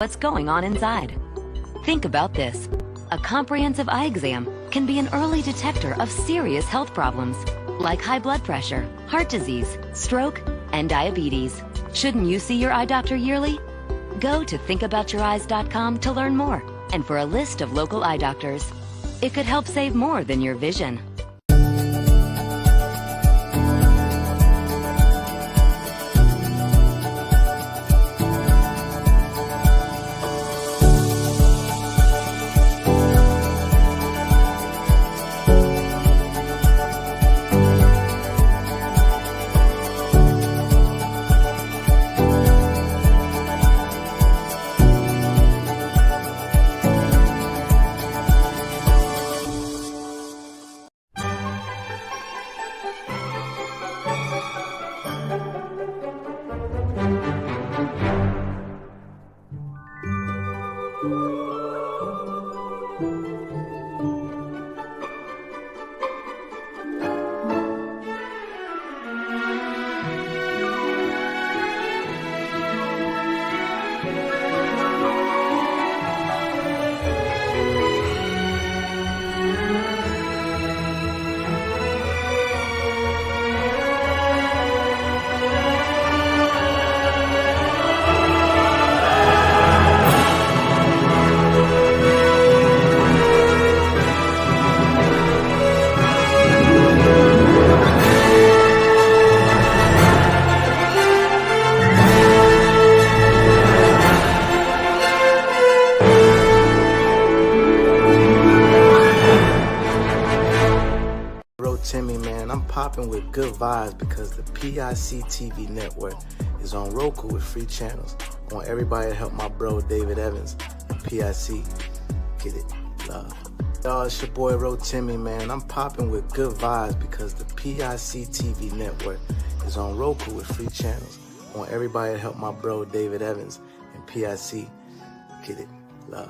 what's going on inside. Think about this. A comprehensive eye exam can be an early detector of serious health problems like high blood pressure, heart disease, stroke, and diabetes. Shouldn't you see your eye doctor yearly? Go to thinkaboutyoureyes.com to learn more and for a list of local eye doctors. It could help save more than your vision. Timmy, man, I'm popping with good vibes because the PIC TV network is on Roku with free channels. I want everybody to help my bro David Evans and PIC get it. Love. Y'all, it's your boy Ro Timmy, man. I'm popping with good vibes because the PIC TV network is on Roku with free channels. I want everybody to help my bro David Evans and PIC get it. Love.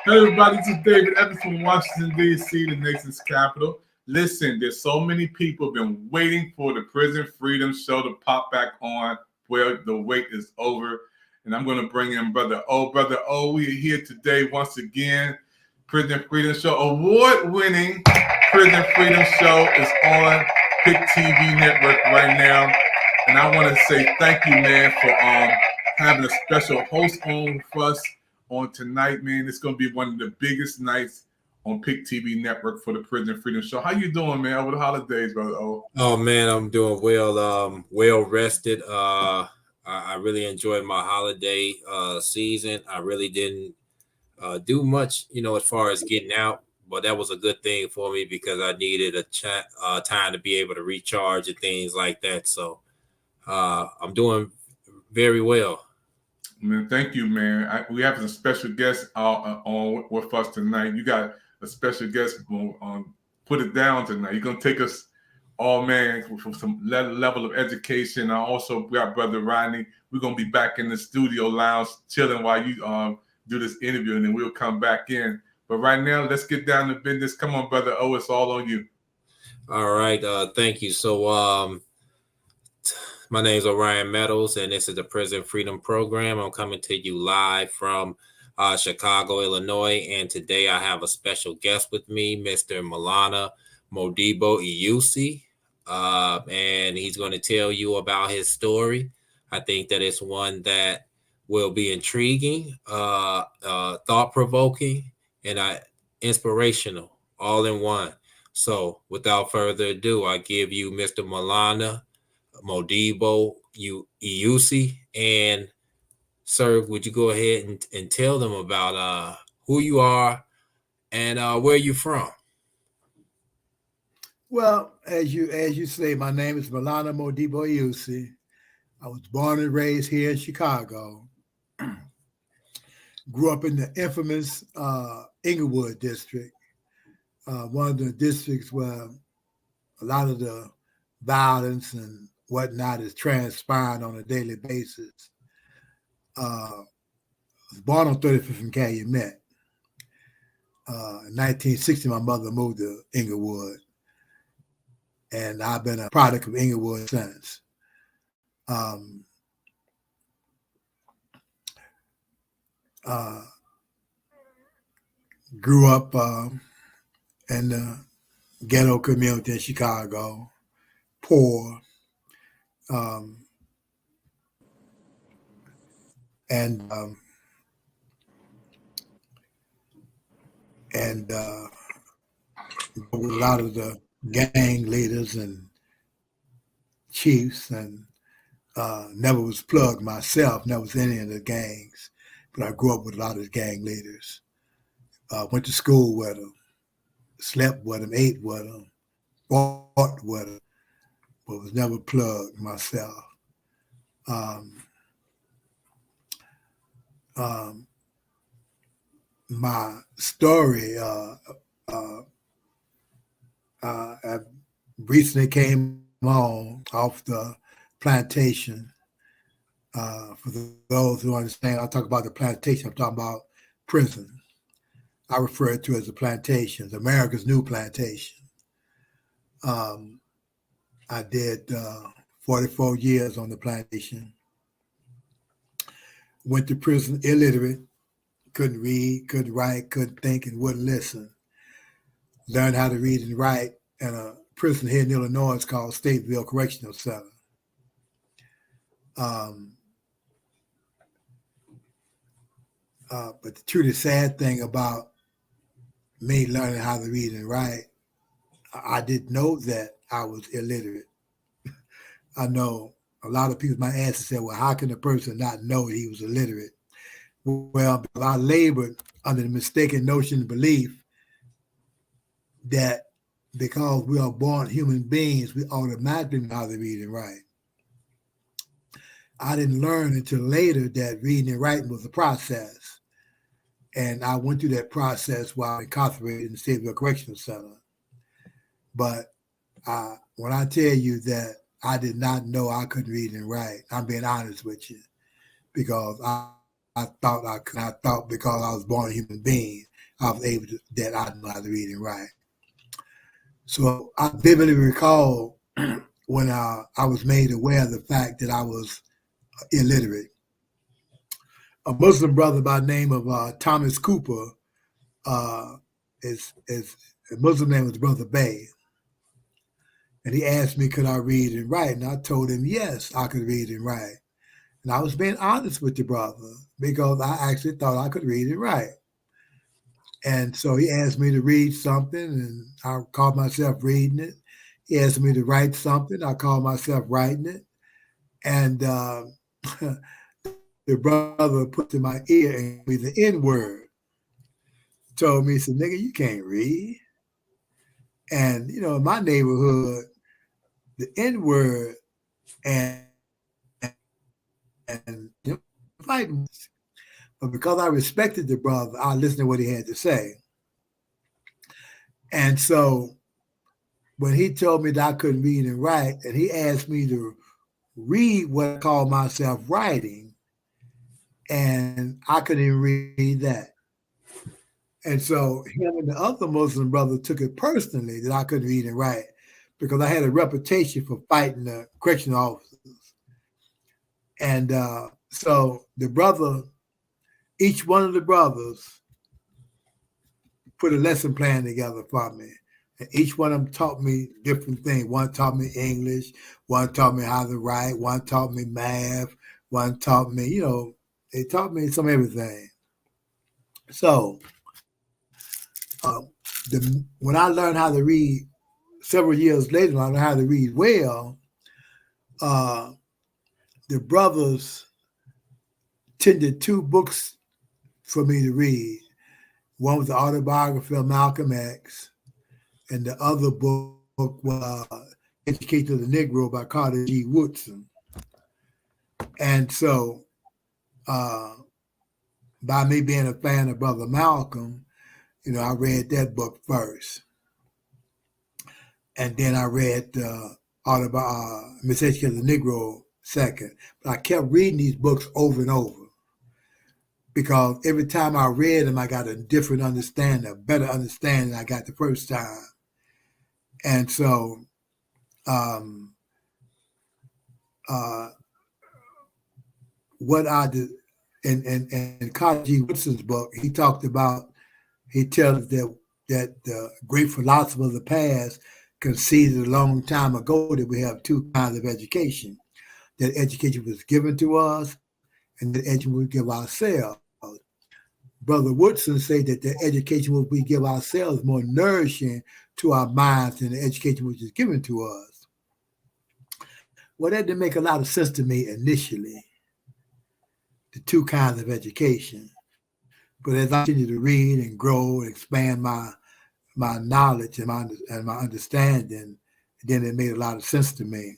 Hey everybody, this is David Evans from Washington, D.C., the nation's capital. Listen, there's so many people been waiting for the Prison Freedom Show to pop back on. Well, the wait is over, and I'm going to bring in Brother O. Brother O, we are here today once again. Prison Freedom Show, award-winning Prison Freedom Show is on PIC TV Network right now, and I want to say thank you, man, for having a special host on for us on tonight, man. It's going to be one of the biggest nights on PIC TV Network for the Prison Freedom Show. How you doing, man, over the holidays, Brother O? Oh, man, I'm doing well. Well rested. I really enjoyed my holiday season. I really didn't do much, as far as getting out, but that was a good thing for me because I needed a time to be able to recharge and things like that. So I'm doing very well. Man, thank you, man. We have a special guest on with us tonight. You got a special guest on Put It Down tonight. You're going to take us all, man, from some level of education. I also got Brother Rodney. We're going to be back in the studio lounge chilling while you do this interview, and then we'll come back in. But right now, let's get down to business. Come on, Brother O, it's all on you. All right. Thank you. So my name is Orion Meadows, and this is the Prison Freedom Program. I'm coming to you live from Chicago, Illinois, and today I have a special guest with me, Mr. Maulana Modibo Iusi, and he's going to tell you about his story. I think that it's one that will be intriguing, thought-provoking, and inspirational, all in one. So without further ado, I give you Mr. Maulana Modibo Iusi. And sir, would you go ahead and tell them about who you are and where you're from? Well, as you say, my name is Maulana Modibo Iusi. I was born and raised here in Chicago. Grew up in the infamous Inglewood district, one of the districts where a lot of the violence and whatnot is transpiring on a daily basis. I was born on 35th and Calumet. In 1960, my mother moved to Inglewood, and I've been a product of Inglewood since. Grew up in the ghetto community in Chicago, poor, and with a lot of the gang leaders and chiefs, and never was plugged myself, never was in any of the gangs, but I grew up with a lot of the gang leaders. Went to school with them, slept with them, ate with them, fought with them, but was never plugged myself. My story, I recently came home off the plantation. For those who understand, I talk about the plantation, I'm talking about prison. I refer to it as the plantations, America's New Plantation. I did 44 years on the plantation. Went to prison illiterate, couldn't read, couldn't write, couldn't think, and wouldn't listen. Learned how to read and write in a prison here in Illinois called Stateville Correctional Center. But the truly sad thing about me learning how to read and write, I didn't know that I was illiterate. I know a lot of people might ask and say, well, how can a person not know he was illiterate? Well, I labored under the mistaken notion and belief that because we are born human beings, we automatically know how to read and write. I didn't learn until later that reading and writing was a process. And I went through that process while incarcerated in the Stateville Correctional Center. But when I tell you that I did not know I couldn't read and write, I'm being honest with you, because I thought because I was born a human being, I was able to, that I know how to read and write. So I vividly recall when I was made aware of the fact that I was illiterate. A Muslim brother by the name of Thomas Cooper, his Muslim name was Brother Bay. And he asked me, could I read and write? And I told him, yes, I could read and write. And I was being honest with the brother because I actually thought I could read and write. And so he asked me to read something, and I called myself reading it. He asked me to write something. I called myself writing it. And the brother put to my ear and me the N-word. Told me, he said, nigga, you can't read. And, you know, in my neighborhood, the N-word and you know, fighting. But because I respected the brother, I listened to what he had to say. And so when he told me that I couldn't read and write, and he asked me to read what I call myself writing, and I couldn't even read that. And so him and the other Muslim brother took it personally that I couldn't read and write because I had a reputation for fighting the correctional officers. And so the brother, each one of the brothers put a lesson plan together for me. And each one of them taught me different things. One taught me English, one taught me how to write, one taught me math, one taught me, they taught me some everything. So when I learned how to read several years later, I learned how to read well. The brothers tended 2 books for me to read. One was the autobiography of Malcolm X, and the other book was Education of the Negro by Carter G. Woodson. And so, by me being a fan of Brother Malcolm, I read that book first. And then I read Miseducation of the Negro second. But I kept reading these books over and over, because every time I read them, I got a different understanding, a better understanding than I got the first time. And so, what I did in Carter G. Woodson's book, he tells us that the great philosophers of the past conceded a long time ago that we have 2 kinds of education. That education was given to us, and that education we give ourselves. Brother Woodson said that the education we give ourselves is more nourishing to our minds than the education which is given to us. Well, that didn't make a lot of sense to me initially, the 2 kinds of education. But as I continue to read and grow and expand my knowledge and my understanding, then it made a lot of sense to me.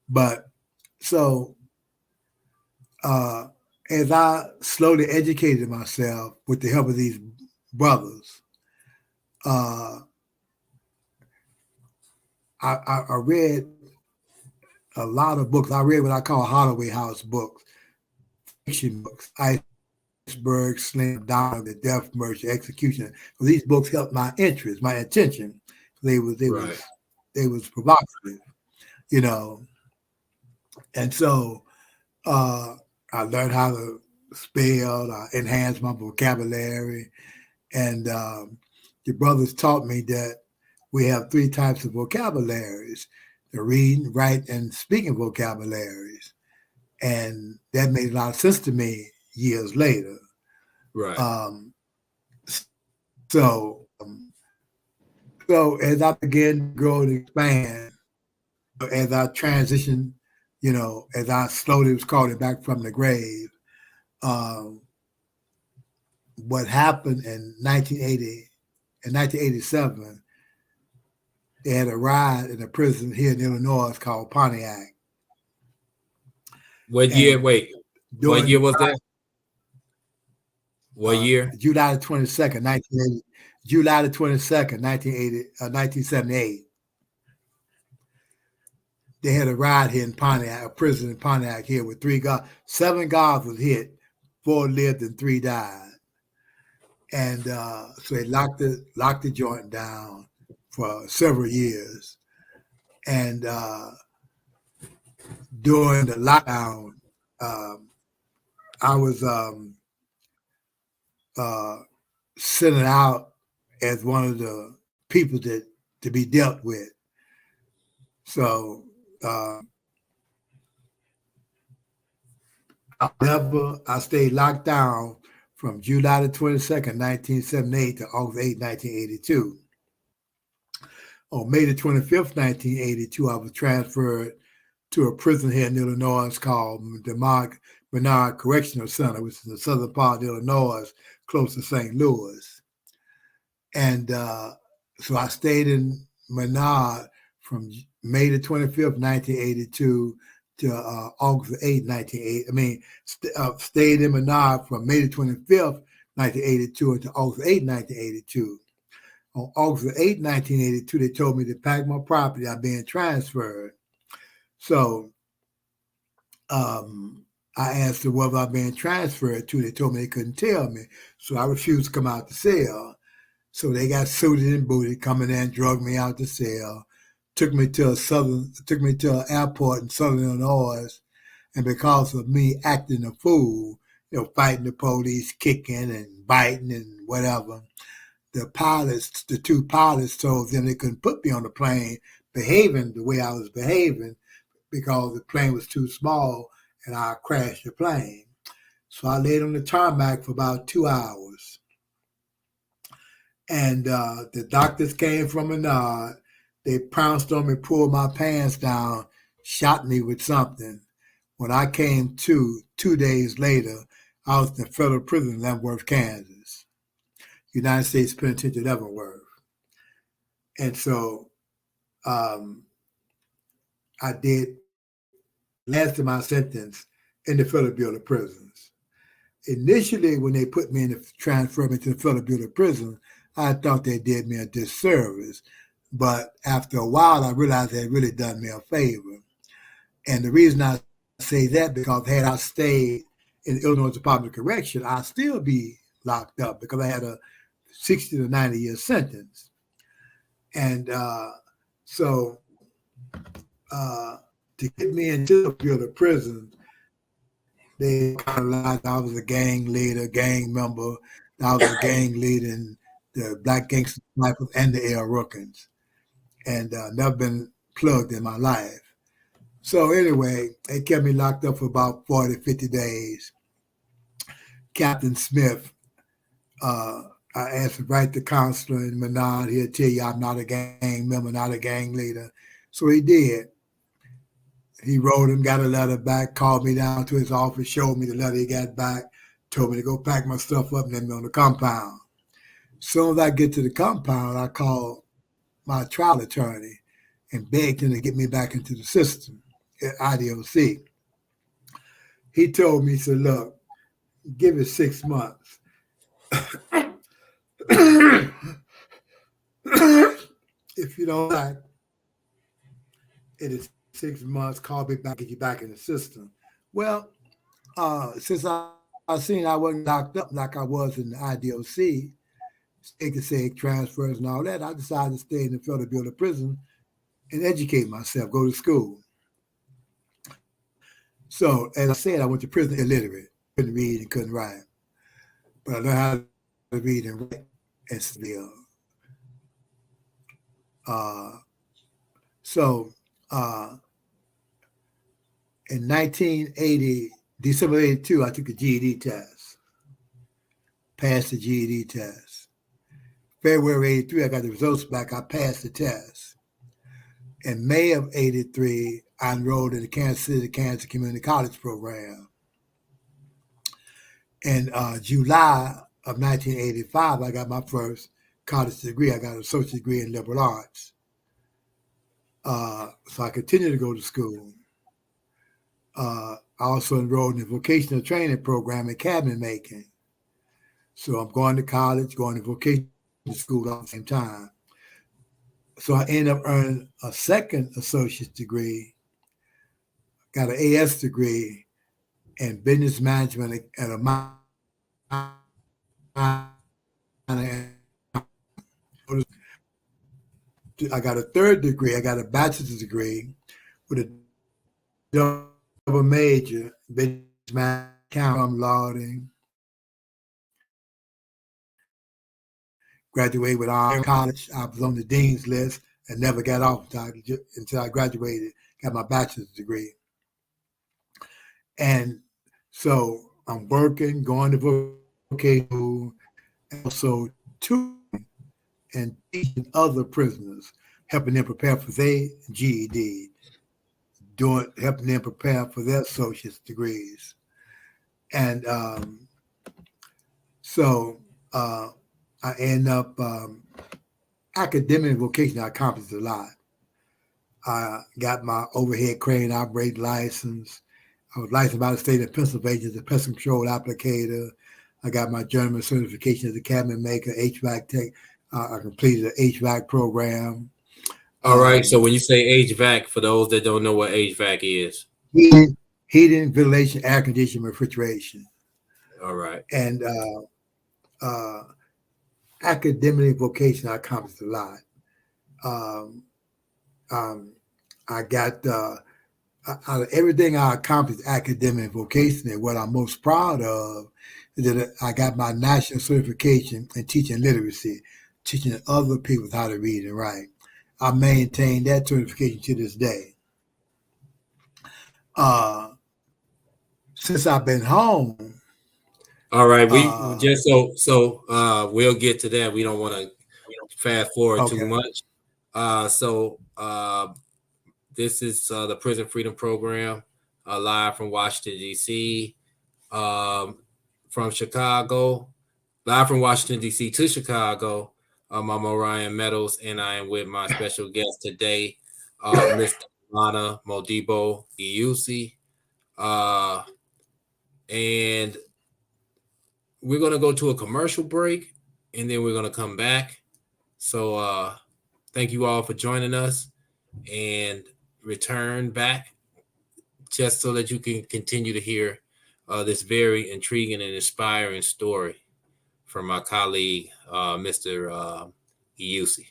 But so as I slowly educated myself with the help of these brothers, I read a lot of books. I read what I call Holloway House books, fiction books, Iceberg, Slim Dog, The Death, Mercy, Execution. So these books helped my interest, my attention. They was provocative, And so I learned how to spell, I enhanced my vocabulary. And the brothers taught me that we have 3 types of vocabularies: the reading, writing, and speaking vocabularies. And that made a lot of sense to me years later. Right. So as I began to grow and expand, as I transitioned, as I slowly was calling back from the grave, what happened in 1987, they had a riot in a prison here in Illinois called Pontiac. What year? Wait. What year was that? What year? July the 22nd, 1980. July the 22nd, 1978. They had a riot here in Pontiac, a prison in Pontiac here with 3 guards. 7 guards was hit, 4 lived and 3 died. And so they locked the joint down for several years. And during the lockdown, I was sent out as one of the people to be dealt with. So I stayed locked down from July the 22nd, 1978 to August 8, 1982. On May the 25th, 1982, I was transferred to a prison here in Illinois called the Menard Correctional Center, which is in the southern part of Illinois, close to St. Louis. And so I stayed in Menard from May the 25th, 1982 to August 8, 1980. Stayed in Menard from May the 25th, 1982 until August 8, 1982. On August 8, 1982, they told me to pack my property. I'm being transferred. So I asked them whether I'm being transferred to. They told me they couldn't tell me. So I refused to come out the cell. So they got suited and booted, coming in, drugged me out the cell, took me to an airport in southern Illinois. And because of me acting a fool, fighting the police, kicking and biting and whatever, the 2 pilots told them they couldn't put me on the plane behaving the way I was behaving because the plane was too small and I crashed the plane. So I laid on the tarmac for about 2 hours. And the doctors came from a nod. They pounced on me, pulled my pants down, shot me with something. When I came to 2 days later, I was in federal prison in Leavenworth, Kansas, United States Penitentiary, Leavenworth. And so I did last of my sentence in the Federal Bureau of Prisons. Initially, when they put me transferred me to the Federal Bureau of Prisons, I thought they did me a disservice. But after a while, I realized they had really done me a favor. And the reason I say that, because had I stayed in the Illinois Department of Correction, I'd still be locked up because I had a 60 to 90 year sentence. And so to get me into the Bureau of Prison, they kind of realized I was a gang leader, gang member. I was a gang leader in the Black Gangster Rifles and the L. Rookins, and never been plugged in my life. So anyway, they kept me locked up for about 40, 50 days. Captain Smith, I asked to write the counselor in Menard. He'll tell you I'm not a gang member, not a gang leader. So he did. He wrote him, got a letter back, called me down to his office, showed me the letter he got back, told me to go pack my stuff up and let me on the compound. As soon as I get to the compound, I called my trial attorney and begged him to get me back into the system at IDOC. He told me, he said, look, give it 6 months. If you don't like it, is 6 months, call me back, get you back in the system. Well, since I seen I wasn't locked up like I was in the IDOC, seg transfers and all that, I decided to stay in the Federal Bureau of Prison and educate myself, go to school. So, as I said, I went to prison illiterate, couldn't read and couldn't write. But I learned how to read and write and spell. In 1980, December 82, I took a GED test, passed the GED test. February 83, I got the results back, I passed the test. In May of 83, I enrolled in the Kansas City, Kansas Community College program. In July of 1985, I got my first college degree. I got an associate degree in liberal arts. So I continued to go to school. I also enrolled in the vocational training program in cabinet making. So I'm going to college, going to vocational school at the same time. So I ended up earning a second associate's degree, got an AS degree in business management at a I got a third degree. I got a bachelor's degree with a double major, business management, accounting, lauding. Graduated with honors college. I was on the dean's list and never got off until I graduated, got my bachelor's degree. And so I'm working, going to vocational, also tutoring and teaching other prisoners, helping them prepare for their GED, helping them prepare for their associate's degrees. And I end up academic and vocational. I accomplished a lot. I got my overhead crane operating license. I was licensed by the state of Pennsylvania as a pest control applicator. I got my journeyman certification as a cabinet maker, HVAC tech. I completed an HVAC program. All right. So when you say HVAC, for those that don't know what HVAC is, heating, ventilation, air conditioning, refrigeration. All right. And academically and vocational, I accomplished a lot. I got out of everything I accomplished academic and vocational, what I'm most proud of is that I got my national certification in teaching literacy, teaching other people how to read and write. I maintain that certification to this day. since I've been home. All right, we just we'll get to that. We don't want to fast forward too much. This is the Prison Freedom Program, live from Washington, D.C., from Chicago, live from Washington, D.C. to Chicago. I'm Orion Meadows, and I am with my special guest today, Mr. Lana Modibo Iusi. And we're going to go to a commercial break, and then we're going to come back. So thank you all for joining us, and return back just so that you can continue to hear this very intriguing and inspiring story from my colleague, Mr. Iusi.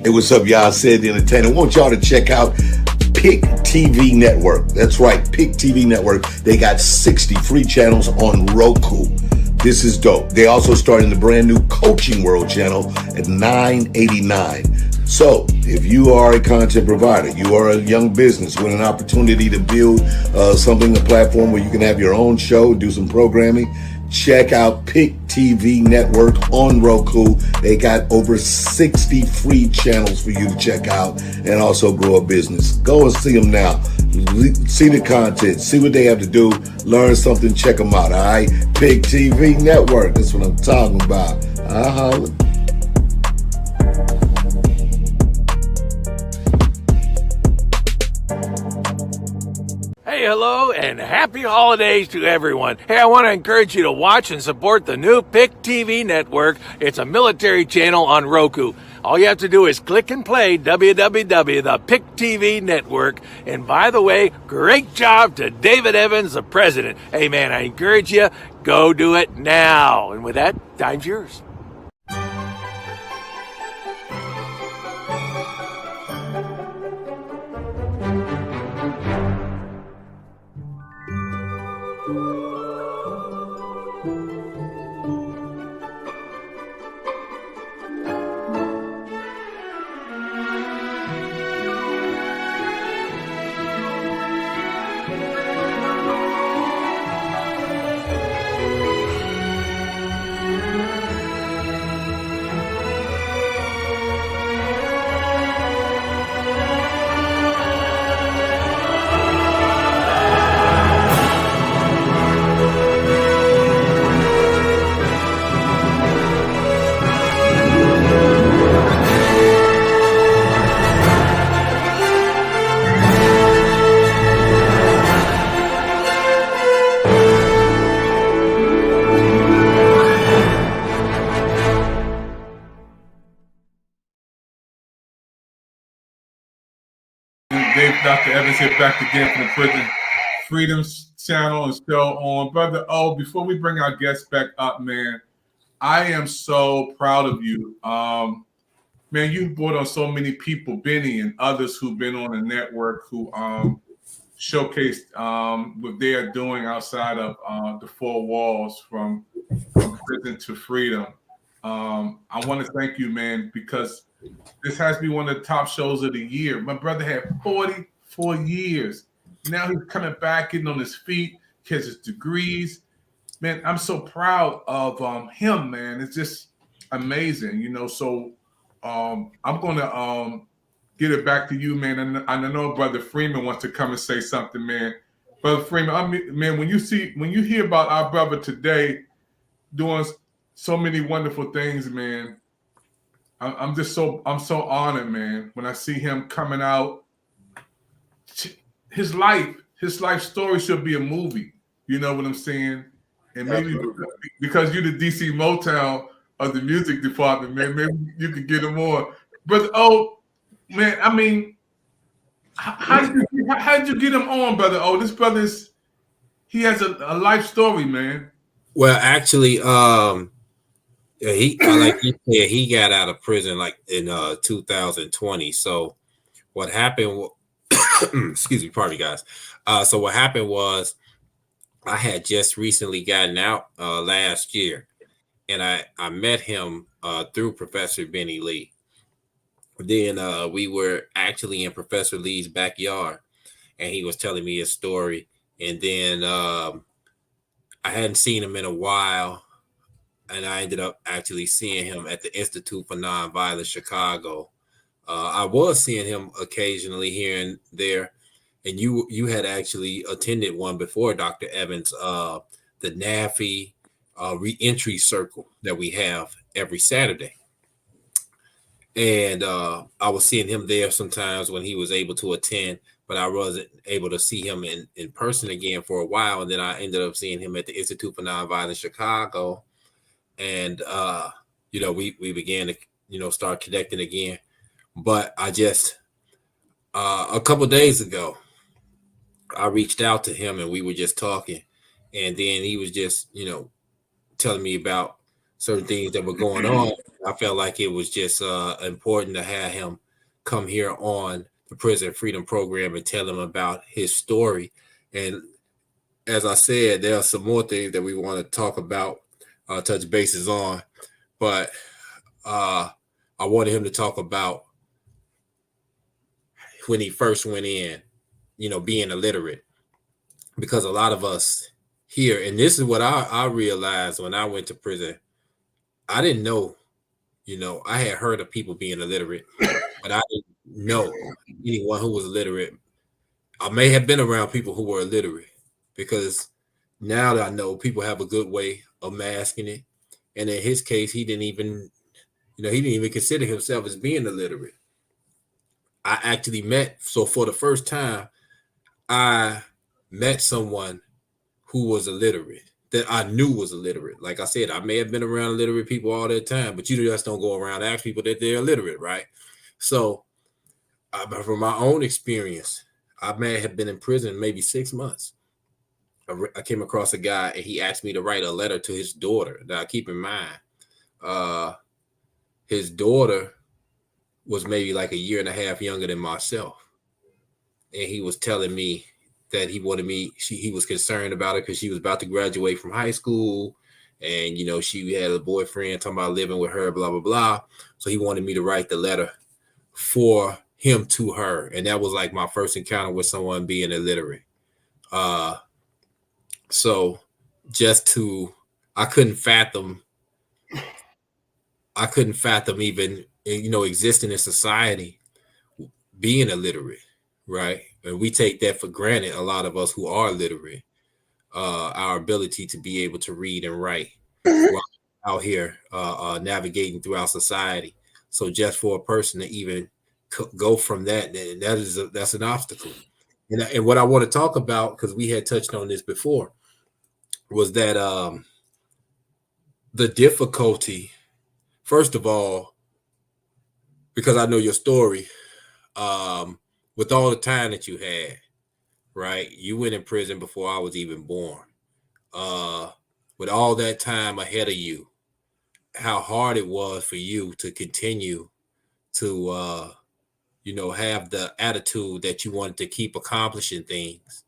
Hey, what's up, y'all? Sid the Entertainer. I want y'all to check out Pick TV Network. That's right, Pick TV Network. They got 60 free channels on Roku. This is dope. They also started the brand new Coaching World channel at $9.89. So if you are a content provider, you are a young business with an opportunity to build a platform where you can have your own show, do some programming, check out Pick TV Network on Roku. They got over 60 free channels for you to check out and also grow a business. Go and see them now. See the content. See what they have to do. Learn something. Check them out. All right? Pick TV Network. That's what I'm talking about. Hey, hello, and happy holidays to everyone. Hey, I want to encourage you to watch and support the new Pick TV Network. It's a military channel on Roku. All you have to do is click and play www, the Pick TV Network. And by the way, great job to David Evans, the president. Hey, man, I encourage you, go do it now. And with that, time's yours. Dr. Evans here back again from the Prison Freedom Channel and show on. Brother O, before we bring our guests back up, man, I am so proud of you. Man, you've brought on so many people, Benny and others who've been on the network who showcased what they are doing outside of the four walls from prison to freedom. I want to thank you, man, because this has to be one of the top shows of the year. My brother had 44 years. Now he's coming back, getting on his feet, has his degrees. Man, I'm so proud of him, man. It's just amazing, you know. So I'm going to get it back to you, man. And I know Brother Freeman wants to come and say something, man. Brother Freeman, man, when you hear about our brother today doing so many wonderful things, man, I'm so honored, man, when I see him coming out. His life story should be a movie. You know what I'm saying? And maybe because you're the DC Motown of the music department, man, maybe you could get him on. But man, I mean, how did you get him on, Brother O? This brother's he has a life story, man. Well, actually, he like you said, he got out of prison like in 2020. So what happened? Excuse me, pardon me, guys. So what happened was I had just recently gotten out last year, and I met him through Professor Benny Lee. Then we were actually in Professor Lee's backyard, and he was telling me his story. And then I hadn't seen him in a while, and I ended up actually seeing him at the Institute for Nonviolence Chicago. I was seeing him occasionally here and there, and you had actually attended one before, Dr. Evans, the NAFI reentry circle that we have every Saturday. And I was seeing him there sometimes when he was able to attend, but I wasn't able to see him in person again for a while. And then I ended up seeing him at the Institute for Nonviolence Chicago. And, we began to, start connecting again. But I just, a couple days ago, I reached out to him and we were just talking. And then he was just, telling me about certain things that were going on. I felt like it was just important to have him come here on the Prison Freedom Program and tell him about his story. And as I said, there are some more things that we want to talk about, touch bases on. But I wanted him to talk about when he first went in, being illiterate. Because a lot of us here, and this is what I realized when I went to prison, I didn't know, I had heard of people being illiterate, but I didn't know anyone who was illiterate. I may have been around people who were illiterate, because now that I know, people have a good way of masking it. And in his case, he didn't even consider himself as being illiterate. I actually for the first time, I met someone who was illiterate, that I knew was illiterate. Like I said, I may have been around illiterate people all that time, but you just don't go around and ask people that they're illiterate, right? So from my own experience, I may have been in prison maybe 6 months. I came across a guy and he asked me to write a letter to his daughter. Now, keep in mind, his daughter was maybe like a year and a half younger than myself. And he was telling me that he wanted me, he was concerned about it because she was about to graduate from high school. And, she had a boyfriend talking about living with her, blah, blah, blah. So he wanted me to write the letter for him to her. And that was like my first encounter with someone being illiterate. So I couldn't fathom even, existing in society being illiterate, right? And we take that for granted, a lot of us who are literate, our ability to be able to read and write out here navigating throughout society. So just for a person to even go from that, that's an obstacle. And what I want to talk about, because we had touched on this before, was that the difficulty, first of all, because I know your story, with all the time that you had, right? You went in prison before I was even born. With all that time ahead of you, how hard it was for you to continue to, have the attitude that you wanted to keep accomplishing things.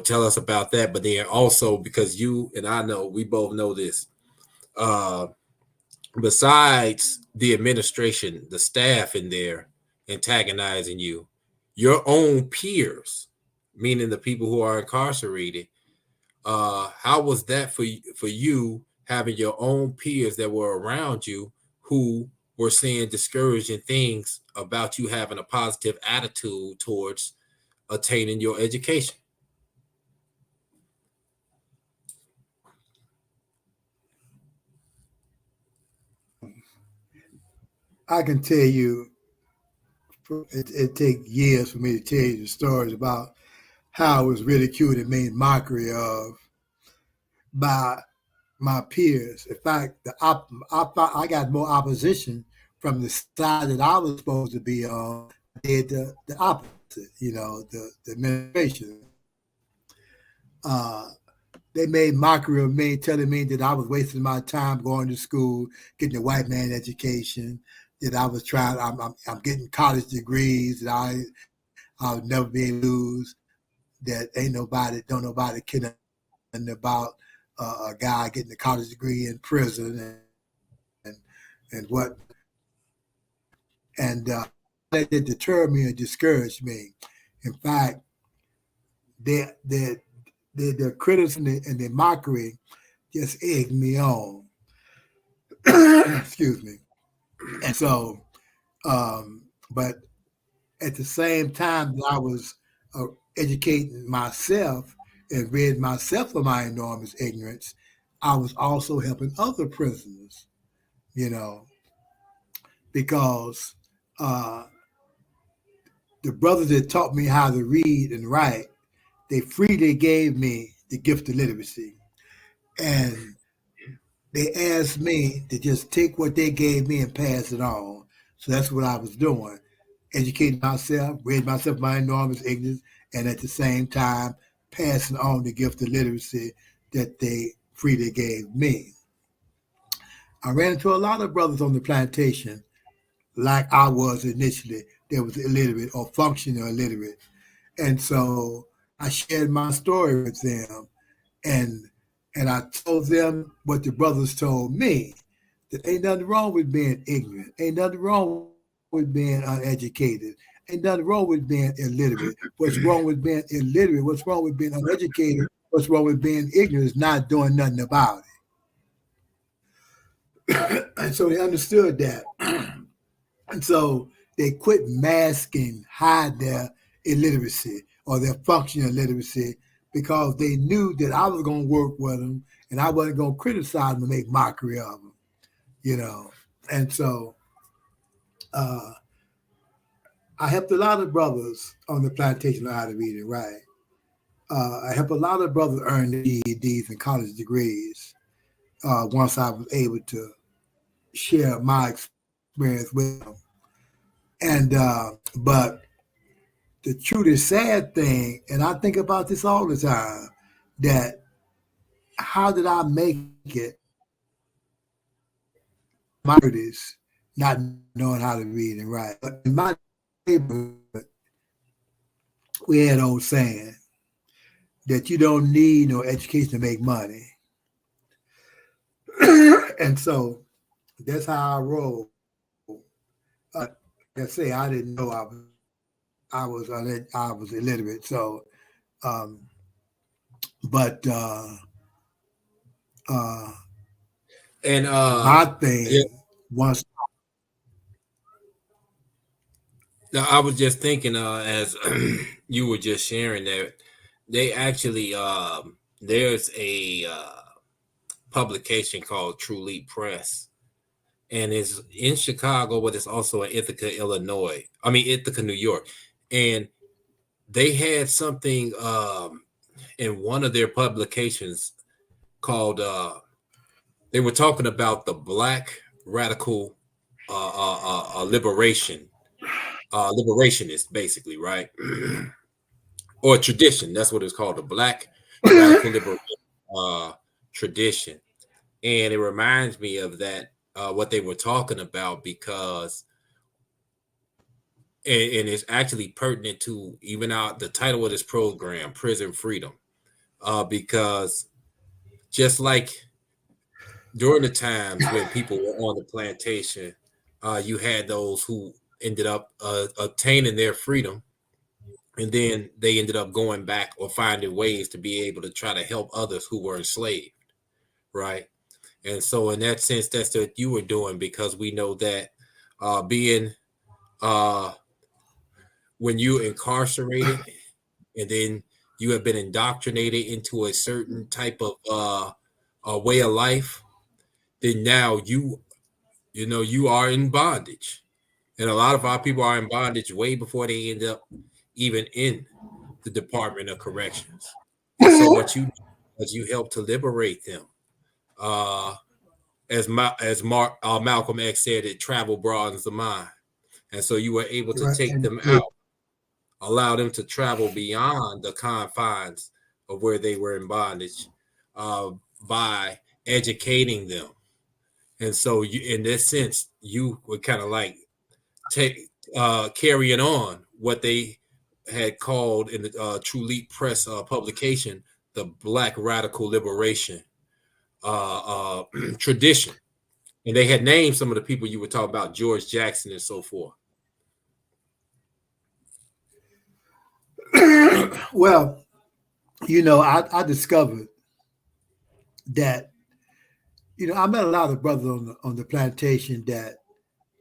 Tell us about that. But then also, because you and I know, we both know this, besides the administration, the staff in there antagonizing you, your own peers, meaning the people who are incarcerated, how was that for you having your own peers that were around you who were saying discouraging things about you having a positive attitude towards attaining your education. I can tell you, it takes years for me to tell you the stories about how I was ridiculed and made mockery of by my peers. In fact, I got more opposition from the side that I was supposed to be on. Did the opposite, the administration. They made mockery of me, telling me that I was wasting my time going to school, getting a white man education, that I was trying, I'm getting college degrees, that I'll never be able to lose, that don't nobody care nothing about a guy getting a college degree in prison and what. And that deterred me and discouraged me. In fact, the criticism and the mockery just egged me on. Excuse me. And so, but at the same time that I was educating myself and rid myself of my enormous ignorance, I was also helping other prisoners, because the brothers that taught me how to read and write, they freely gave me the gift of literacy. And they asked me to just take what they gave me and pass it on. So that's what I was doing, educating myself, rid myself of my enormous ignorance, and at the same time, passing on the gift of literacy that they freely gave me. I ran into a lot of brothers on the plantation, like I was initially, that was illiterate or functional illiterate. And so I shared my story with them, and I told them what the brothers told me, that ain't nothing wrong with being ignorant, ain't nothing wrong with being uneducated, ain't nothing wrong with being illiterate. What's wrong with being illiterate? What's wrong with being uneducated? What's wrong with being ignorant is not doing nothing about it. And so they understood that. And so they quit masking, hide their illiteracy or their functional illiteracy, because they knew that I was going to work with them and I wasn't going to criticize them and make mockery of them, And so I helped a lot of brothers on the plantation learn how to read and write. I helped a lot of brothers earn their GEDs and college degrees once I was able to share my experience with them. And but the truly sad thing, and I think about this all the time, that how did I make it? My is not knowing how to read and write. But in my neighborhood, we had an old saying that you don't need no education to make money. And so that's how I roll. Like I say, I didn't know I was illiterate. So, my thing was. Now, I was just thinking, as you were just sharing that, they actually there's a publication called True Leap Press, and it's in Chicago, but it's also in Ithaca, Ithaca, New York. And they had something in one of their publications called, they were talking about the Black radical liberationist, basically, right? Or tradition, that's what it's called, the Black radical liberation tradition. And it reminds me of that, what they were talking about, because and it's actually pertinent to even the title of this program, Prison Freedom, because just like during the times when people were on the plantation, you had those who ended up obtaining their freedom, and then they ended up going back or finding ways to be able to try to help others who were enslaved, right? And so in that sense, that's what you were doing, because we know that being when you incarcerated and then you have been indoctrinated into a certain type of way of life, then now you are in bondage. And a lot of our people are in bondage way before they end up even in the Department of Corrections. And so what you do is you help to liberate them. As Malcolm X said, it travel broadens the mind. And so you were able to take them out, allow them to travel beyond the confines of where they were in bondage by educating them. And so you, in this sense, you were kind of like carrying on what they had called in the True Leap Press publication, the Black Radical Liberation tradition. And they had named some of the people you were talking about, George Jackson and so forth. Well, I discovered that, I met a lot of brothers on the plantation that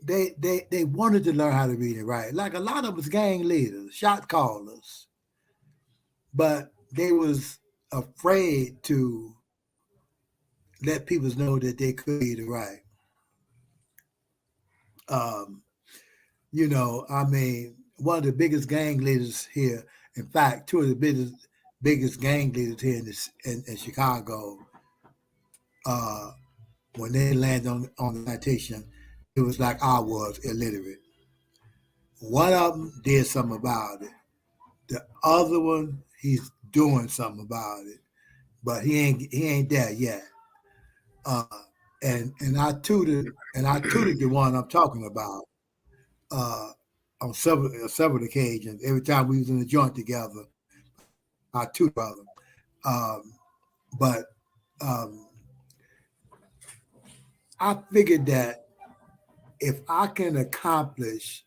they wanted to learn how to read and write. Like a lot of us gang leaders, shot callers, but they was afraid to let people know that they could read and write. One of the biggest gang leaders here, in fact, two of the biggest gang leaders here in Chicago, when they landed on the plantation, it was like I was illiterate. One of them did something about it. The other one, he's doing something about it, but he ain't there yet. And I tutored the one I'm talking about on several occasions. Every time we was in the joint together, I tutored them. But I figured that if I can accomplish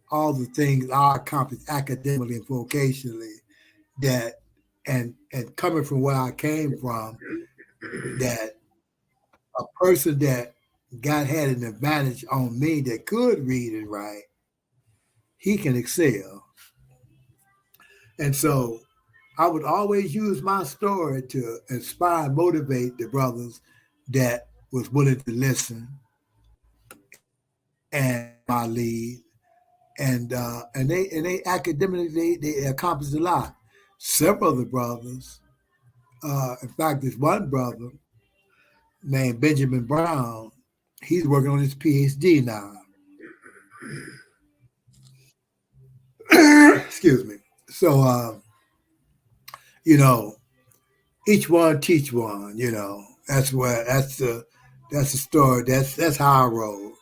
all the things I accomplished academically and vocationally, that and coming from where I came from, that a person that had an advantage on me that could read and write, he can excel. And so I would always use my story to inspire and motivate the brothers that was willing to listen and my lead. And they academically they accomplished a lot. Several of the brothers, in fact, there's one brother named Benjamin Brown. He's working on his PhD now. Excuse me. So, each one teach one. That's the story. That's how I roll.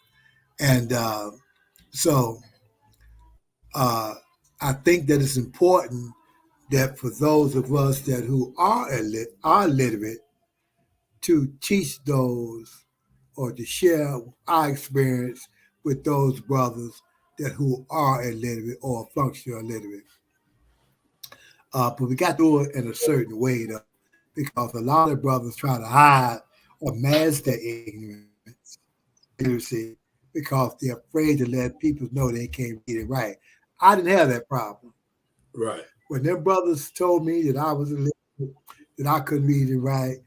And I think that it's important that for those of us that who are literate, to teach those or to share our experience with those brothers that who are illiterate or functional illiterate. But we got to do it in a certain way, though, because a lot of brothers try to hide or mask their ignorance, illiteracy, because they're afraid to let people know they can't read and write. I didn't have that problem. Right. When them brothers told me that I was illiterate, that I couldn't read and write,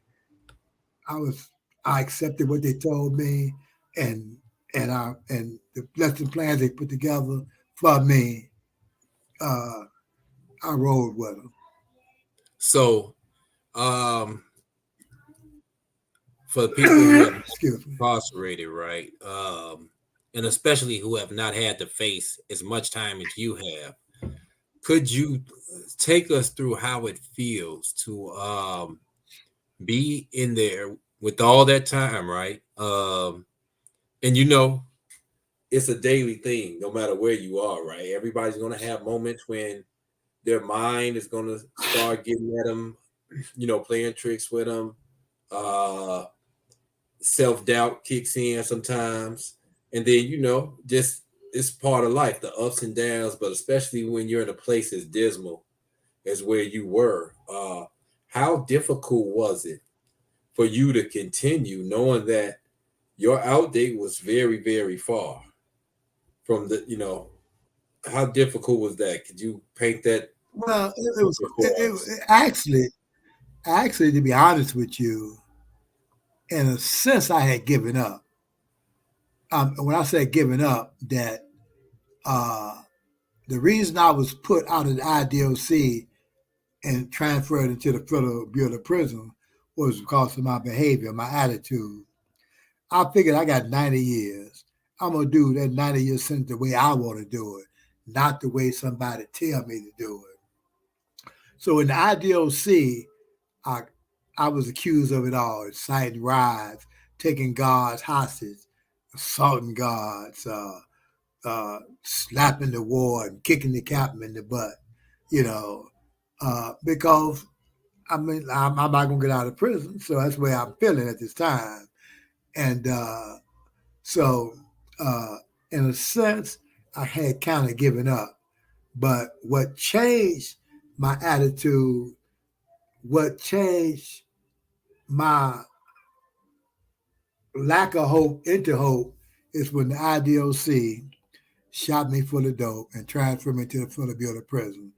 I accepted what they told me, and the lesson plans they put together for me, I rolled with them. So, for the people who have incarcerated, right, and especially who have not had to face as much time as you have, could you take us through how it feels to be in there with all that time, right? And it's a daily thing, no matter where you are, right? Everybody's going to have moments when their mind is going to start getting at them, playing tricks with them. Self-doubt kicks in sometimes. And then, just it's part of life, the ups and downs, but especially when you're in a place as dismal as where you were. How difficult was it for you to continue knowing that your out date was very, very far? from the, how difficult was that? Could you paint that? Well, it actually, to be honest with you, in a sense, I had given up. When I say giving up, that the reason I was put out of the IDOC and transferred into the Federal Bureau of Prison was because of my behavior, my attitude. I figured I got 90 years. I'm going to do that 90-year sentence the way I want to do it, not the way somebody tell me to do it. So in the IDOC, I was accused of it all, inciting riots, taking guards hostage, assaulting guards, slapping the ward, kicking the captain in the butt, because I'm not going to get out of prison. So that's the way I'm feeling at this time. And so in a sense, I had kind of given up. But what changed my attitude, what changed my lack of hope into hope is when the IDOC shot me full of dope and transferred me to the Federal Bureau of Prison.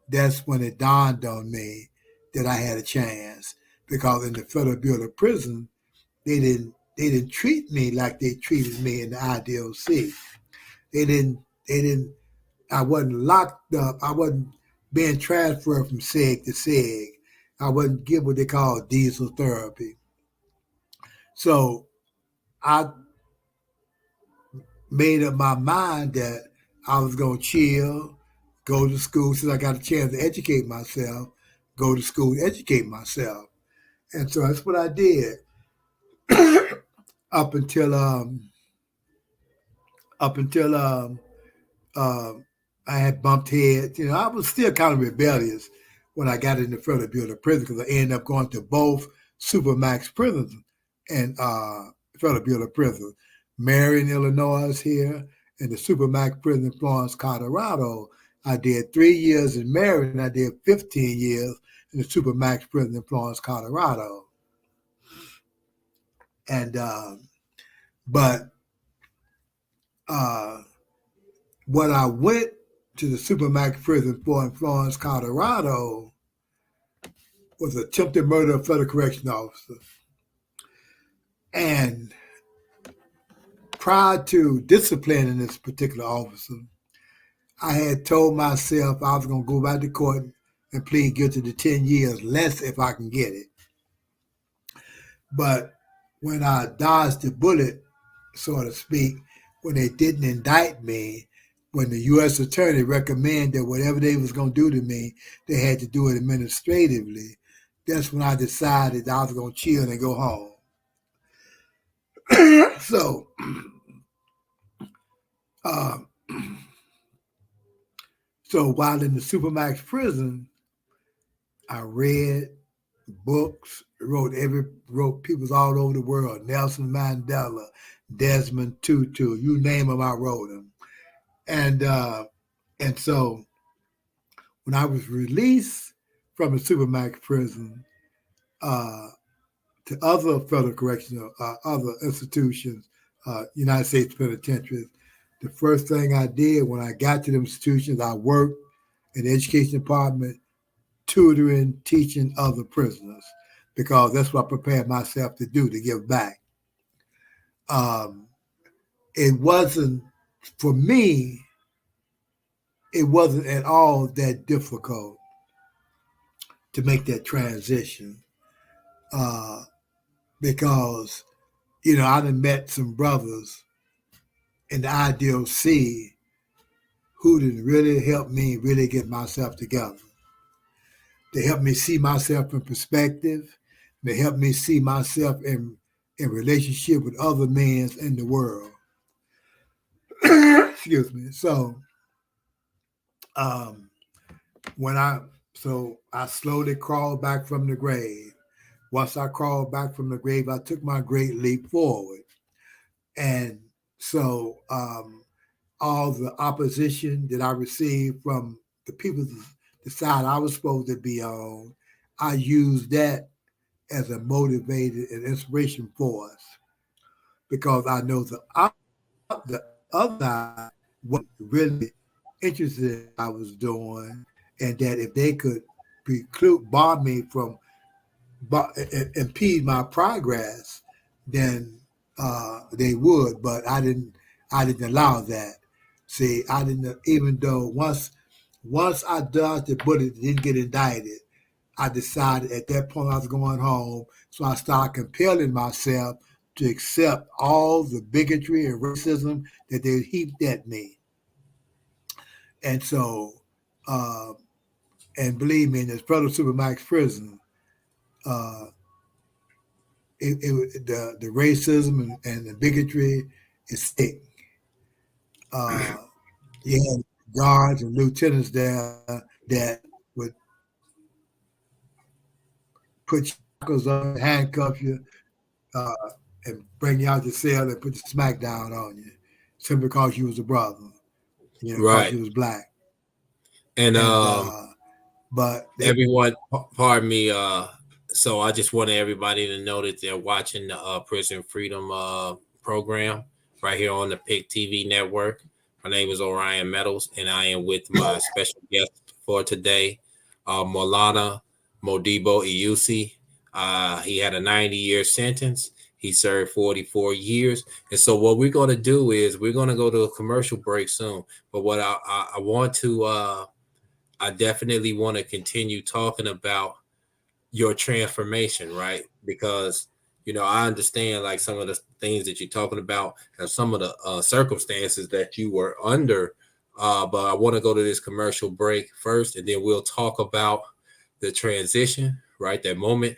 That's when it dawned on me that I had a chance, because in the Federal Bureau of Prison, they didn't treat me like they treated me in the IDOC. I wasn't locked up. I wasn't being transferred from SEG to SEG. I wasn't given what they call diesel therapy. So I made up my mind that I was going to chill, go to school, since I got a chance to educate myself, go to school, educate myself. And so that's what I did up until I had bumped heads. I was still kind of rebellious when I got in the Federal Bureau of Prison, because I ended up going to both Supermax prisons and Federal Bureau of Prison. Marion, Illinois is here, and the Supermax prison in Florence, Colorado. I did 3 years in Marion, and I did 15 years in the Supermax prison in Florence, Colorado. And when I went to the Supermax prison in Florence, Colorado, was attempted murder of a federal correctional officer. And prior to disciplining this particular officer, I had told myself I was going to go back to court and plead guilty to 10 years, less if I can get it. But when I dodged the bullet, so to speak, when they didn't indict me, when the U.S. attorney recommended that whatever they was going to do to me, they had to do it administratively, that's when I decided I was going to chill and go home. So, while in the Supermax prison, I read books, wrote people all over the world, Nelson Mandela, Desmond Tutu, you name them, I wrote them. And so when I was released from the Supermax prison to other federal correctional, other institutions, United States penitentiaries, the first thing I did when I got to the institutions, I worked in the education department, tutoring, teaching other prisoners, because that's what I prepared myself to do, to give back. It wasn't, for me, it wasn't at all that difficult to make that transition, because, I done met some brothers in the IDOC who didn't really help me really get myself together. They helped me see myself in perspective. They helped me see myself in relationship with other men in the world. Excuse me. So, I slowly crawled back from the grave. Once I crawled back from the grave, I took my great leap forward. And so all the opposition that I received from the people, the side I was supposed to be on, I used that as a motivated and inspiration force, because I know the other side what really interested I was doing, and that if they could bar me from impede my progress, then they would. But I didn't allow that. See, I didn't, even though once I dodged the bullet, didn't get indicted, I decided at that point I was going home. So I started compelling myself to accept all the bigotry and racism that they heaped at me. And so, and believe me, in this Federal Supermax prison, the racism and the bigotry is thick. You had guards and lieutenants there that would put shackles on, handcuff you, and bring you out the cell and put the smack down on you, simply because you was a brother, right? Because you was black. And but everyone, pardon me. So I just wanted everybody to know that they're watching the Prison Freedom program right here on the PIC TV network. My name is Orion Meadows, and I am with my special guest for today, Maulana Modibo Iusi. He had a 90-year sentence. He served 44 years. And so what we're going to do is we're going to go to a commercial break soon. But what I want to, I definitely want to continue talking about your transformation, right? Because, I understand like some of the things that you're talking about and some of the circumstances that you were under. But I want to go to this commercial break first, and then we'll talk about the transition, right? That moment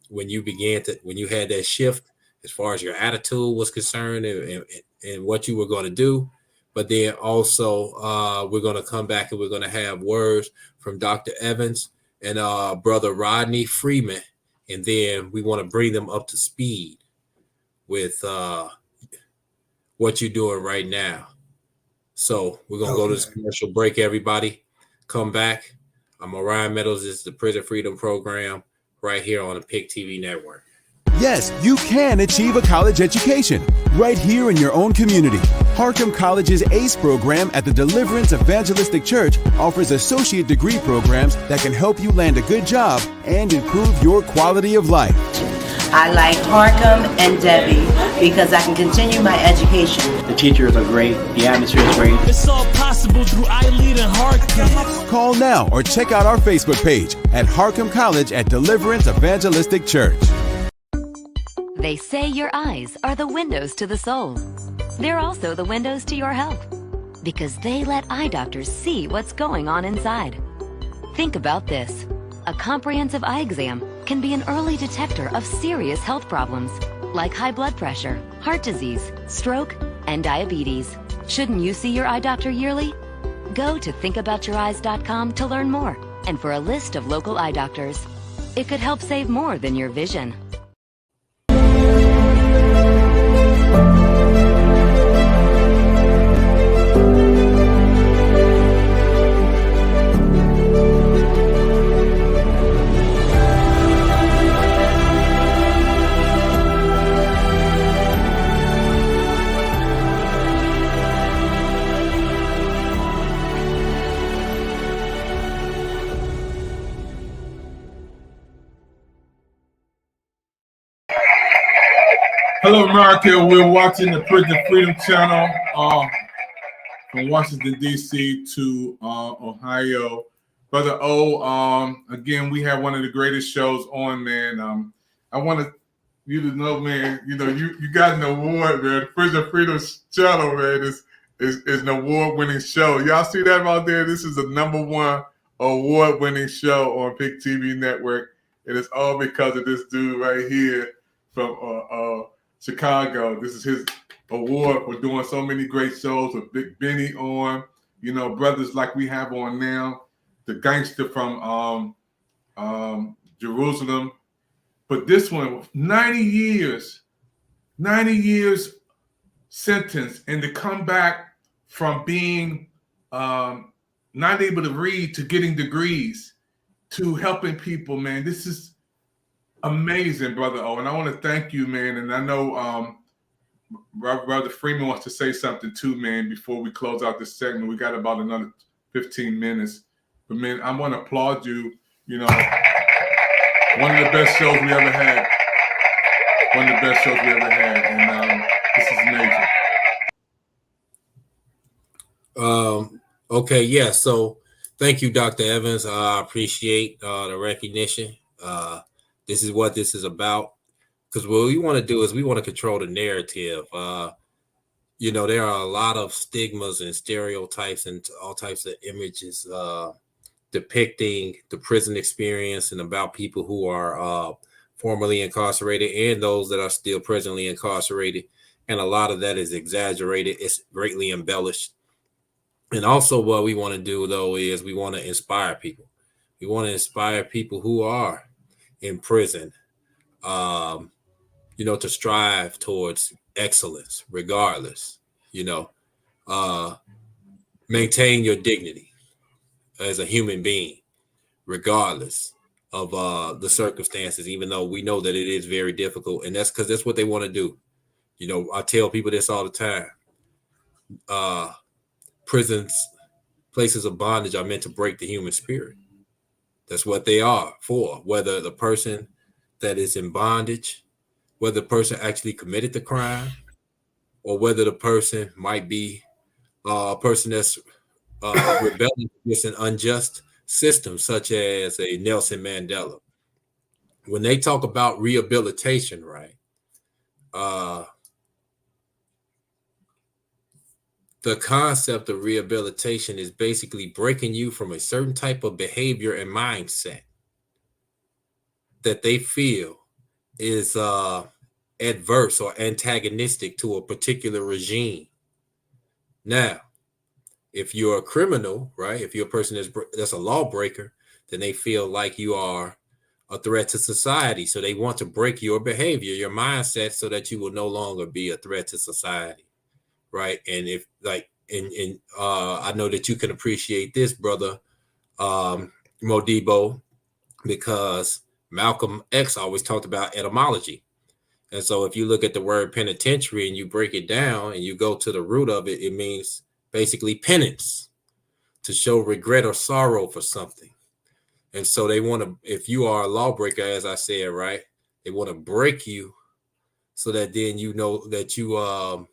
when you had that shift as far as your attitude was concerned and what you were going to do. But then also we're going to come back and we're going to have words from Dr. Evans and Brother Rodney Freeman. And then we want to bring them up to speed with what you're doing right now. So we're going to go to this commercial break, everybody. Come back. I'm Orion Meadows. This is the Prison Freedom Program right here on the PIC TV network. Yes, you can achieve a college education right here in your own community. Harcum College's ACE program at the Deliverance Evangelistic Church offers associate degree programs that can help you land a good job and improve your quality of life. I like Harcum and Debbie because I can continue my education. The teachers are great. The atmosphere is great. It's all possible through iLead and Harcum. Call now or check out our Facebook page at Harcum College at Deliverance Evangelistic Church. They say your eyes are the windows to the soul. They're also the windows to your health because they let eye doctors see what's going on inside. Think about this. A comprehensive eye exam can be an early detector of serious health problems like high blood pressure, heart disease, stroke, and diabetes. Shouldn't you see your eye doctor yearly? Go to thinkaboutyoureyes.com to learn more and for a list of local eye doctors. It could help save more than your vision. Hello, America. We're watching the Prison Freedom Channel from Washington, D.C. to Ohio. Brother O, again, we have one of the greatest shows on, man. I want you to know, man, you got an award, man. The Prison Freedom Channel, man, is an award-winning show. Y'all see that out there? This is the #1 award-winning show on PIC TV Network. And it's all because of this dude right here from Chicago. This is his award for doing so many great shows with Big Benny on, brothers like we have on now, the gangster from Jerusalem. But this one, 90 years sentence, and to come back from being not able to read to getting degrees to helping people, man. This is amazing, Brother O, and I want to thank you, man. And I know Brother Freeman wants to say something too, man, before we close out this segment. We got about another 15 minutes. But, man, I want to applaud you. You know, one of the best shows we ever had. One of the best shows we ever had. And this is amazing. Okay, yeah. So thank you, Dr. Evans. I appreciate the recognition. This is what this is about. Because what we want to do is we want to control the narrative. You know, there are a lot of stigmas and stereotypes and all types of images depicting the prison experience and about people who are formerly incarcerated and those that are still presently incarcerated. And a lot of that is exaggerated. It's greatly embellished. And also what we want to do, though, is we want to inspire people. We want to inspire people who are in prison, you know, to strive towards excellence, regardless, you know, maintain your dignity as a human being, regardless of the circumstances, even though we know that it is very difficult. And that's because that's what they want to do. You know, I tell people this all the time. Prisons, places of bondage are meant to break the human spirit. That's what they are for, whether the person that is in bondage, whether the person actually committed the crime, or whether the person might be a person that's rebelling against an unjust system, such as a Nelson Mandela. When they talk about rehabilitation, right, the concept of rehabilitation is basically breaking you from a certain type of behavior and mindset that they feel is adverse or antagonistic to a particular regime. Now, if you're a criminal, right, if you're a person that's a lawbreaker, then they feel like you are a threat to society. So they want to break your behavior, your mindset, so that you will no longer be a threat to society. Right. And if like I know that you can appreciate this, brother Modibo, because Malcolm X always talked about etymology. And so if you look at the word penitentiary and you break it down and you go to the root of it, it means basically penance, to show regret or sorrow for something. And so they want to, if you are a lawbreaker, as I said, right, they want to break you so that then you know that you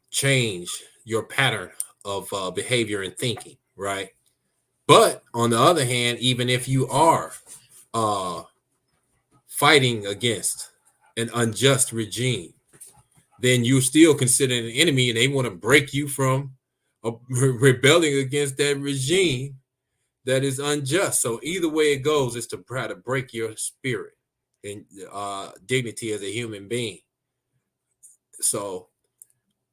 change your pattern of behavior and thinking, right? But on the other hand, even if you are fighting against an unjust regime, then you're still considered an enemy, and they want to break you from rebelling against that regime that is unjust. So either way it goes, is to try to break your spirit and dignity as a human being. So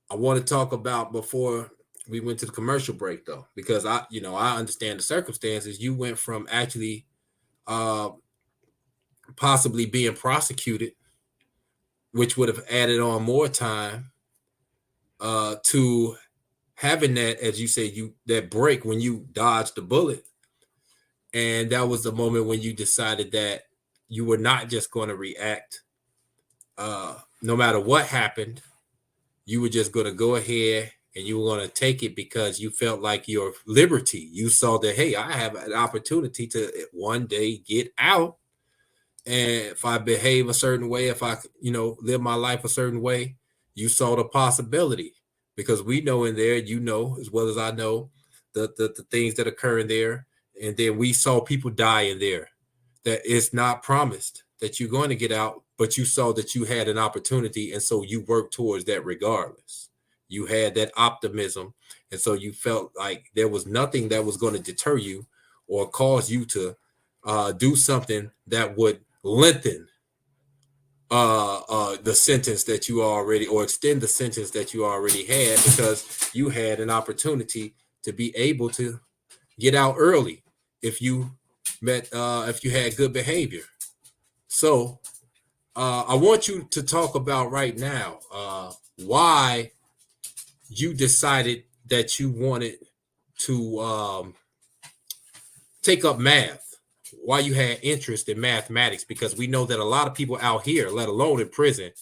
I want to talk about, before we went to the commercial break, though, because I understand the circumstances. You went from actually possibly being prosecuted, which would have added on more time, to having that, as you say, that break when you dodged the bullet. And that was the moment when you decided that you were not just going to react no matter what happened. You were just going to go ahead and you were going to take it because you felt like your liberty. You saw that, hey, I have an opportunity to one day get out. And if I behave a certain way, if I, live my life a certain way, you saw the possibility, because we know in there, as well as I know, the things that occur in there. And then we saw people die in there, that it's not promised that you're going to get out, but you saw that you had an opportunity. And so you worked towards that regardless. You had that optimism. And so you felt like there was nothing that was going to deter you or cause you to do something that would lengthen the sentence that you already, or extend the sentence that you already had, because you had an opportunity to be able to get out early if you had good behavior. So I want you to talk about right now why you decided that you wanted to take up math. why you had interest in mathematics, because we know that a lot of people out here, let alone in prison,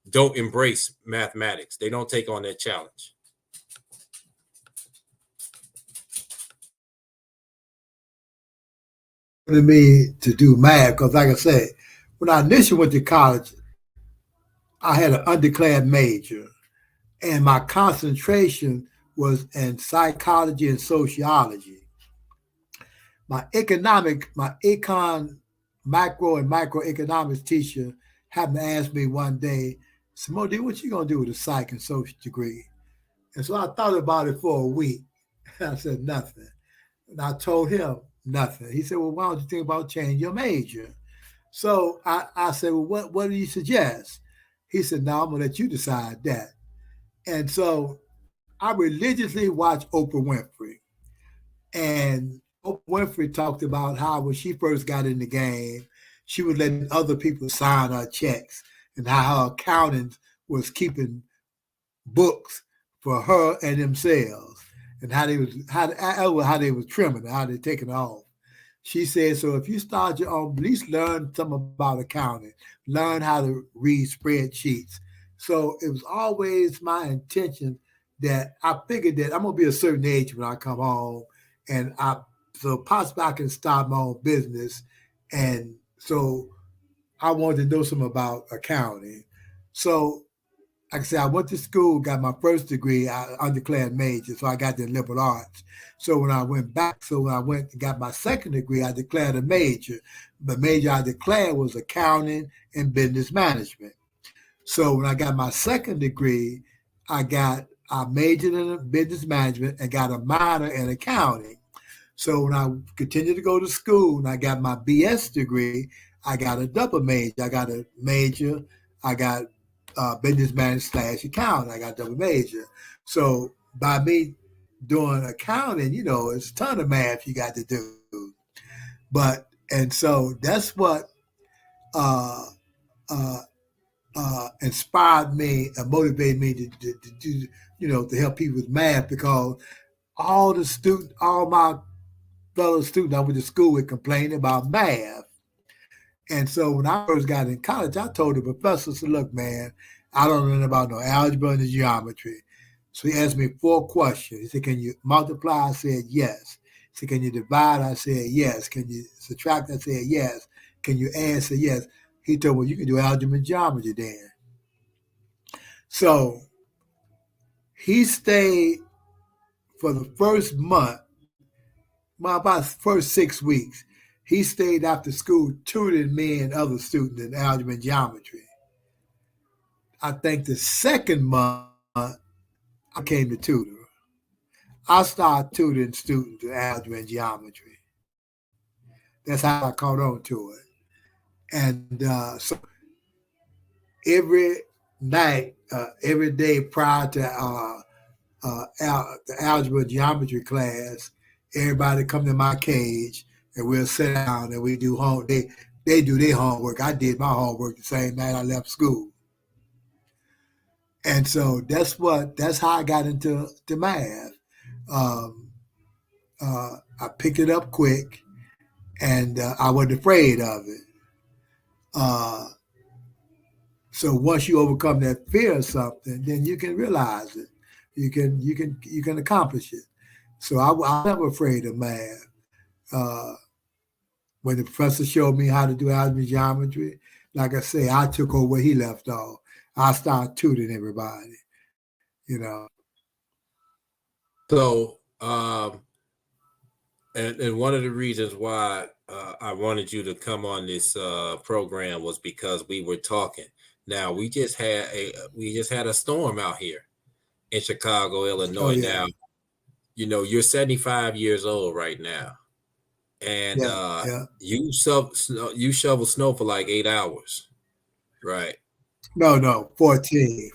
don't embrace mathematics. They don't take on that challenge. To me to do math, because like I said, when I initially went to college, I had an undeclared major, and my concentration was in psychology and sociology. My econ, macro and microeconomics teacher happened to ask me one day, Simone, what you gonna do with a psych and social degree? And so I thought about it for a week. I said nothing. And I told him nothing. He said, well, why don't you think about changing your major? So I said, well, what do you suggest? He said, no, I'm gonna let you decide that. And so I religiously watched Oprah Winfrey. And Oprah Winfrey talked about how when she first got in the game, she was letting other people sign her checks, and how her accountant was keeping books for her and themselves, and how they was trimming, how they taking it off. She said, so if you start your own, at least learn something about accounting, learn how to read spreadsheets. So it was always my intention that I figured that I'm gonna be a certain age when I come home, and so possibly I can start my own business. And so I wanted to know something about accounting. So like I said, I went to school, got my first degree, undeclared major, so I got the liberal arts. So when I went and got my second degree, I declared a major. The major I declared was accounting and business management. So when I got my second degree, I majored in business management and got a minor in accounting. So when I continued to go to school and I got my BS degree, I got a double major. I got a major, I got business management / accounting. I got double major. So by me doing accounting, it's a ton of math you got to do. And so that's what inspired me and motivated me to do, to help people with math, because all my fellow students I went to school with complained about math. And so when I first got in college, I told the professor, I said, look, man, I don't know about no algebra and geometry. So he asked me 4 questions. He said, can you multiply? I said, yes. He said, can you divide? I said, yes. Can you subtract? I said, yes. Can you add? I said, yes. He told me, well, you can do algebra and geometry then. So he stayed for the first month, about the first 6 weeks. He stayed after school tutoring me and other students in algebra and geometry. I think the second month, I came to tutor. I started tutoring students in algebra and geometry. That's how I caught on to it. And so every night, every day prior to the algebra and geometry class, everybody come to my cage, and we'll sit down and we do home. They do their homework. I did my homework the same night I left school. And so that's how I got into math. I picked it up quick, and I wasn't afraid of it. So once you overcome that fear of something, then you can realize it. You can accomplish it. So I'm never afraid of math. When the professor showed me how to do algebra and geometry, like I say, I took over where he left off. I started tutoring everybody, So, and one of the reasons why I wanted you to come on this program was because we were talking. Now we just had a storm out here in Chicago, Illinois. Oh, yeah. Now, you're 75 years old right now, and you shovel snow for like 8 hours, right? No, 14.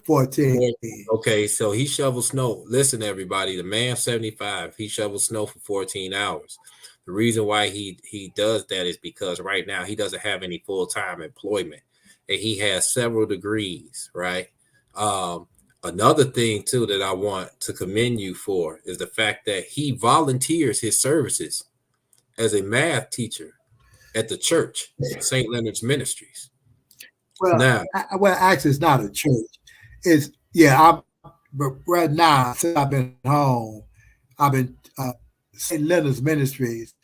Okay, so he shovels snow. Listen, everybody, the man's 75. He shovels snow for 14 hours. The reason why he does that is because right now he doesn't have any full-time employment, and he has several degrees, right? Another thing, too, that I want to commend you for is the fact that he volunteers his services as a math teacher at the church, St. Leonard's Ministries. Well, Now, actually, it's not a church. But right now, since I've been home, St. Leonard's Ministries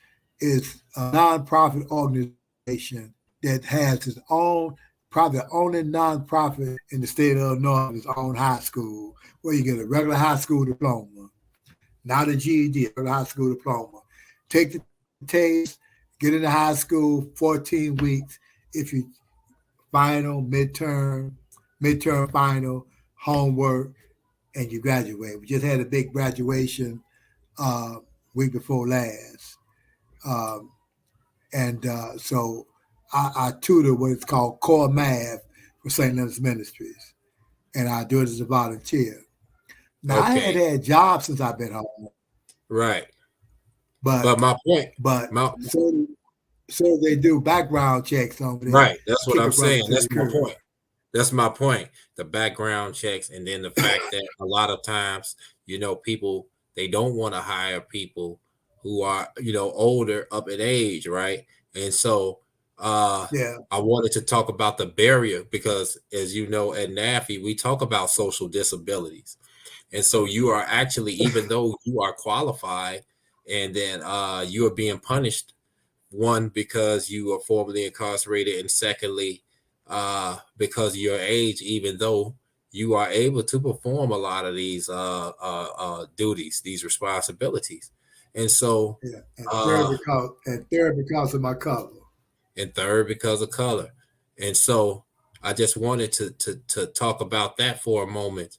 is a nonprofit organization that has its own, probably the only nonprofit in the state of Illinois, its own high school, where you get a regular high school diploma, not a GED, a regular high school diploma. Take the test, get into high school, 14 weeks. If you final, midterm, final, homework, and you graduate. We just had a big graduation week before last. So I tutor what is called core math for St. Leonard's Ministries, and I do it as a volunteer. Now, I had jobs since I've been home. Right. But my point. So they do background checks on them. Right. That's what I'm saying. That's my point. That's my point. The background checks, and then the fact that a lot of times, people, they don't want to hire people who are, older up in age, right? And so I wanted to talk about the barrier because, as you know, at NAFI, we talk about social disabilities. And so you are actually, even though you are qualified, and then you are being punished, one, because you are formerly incarcerated, and secondly, because of your age, even though you are able to perform a lot of these duties, these responsibilities. And so third because of my color. And third because of color. And so I just wanted to talk about that for a moment,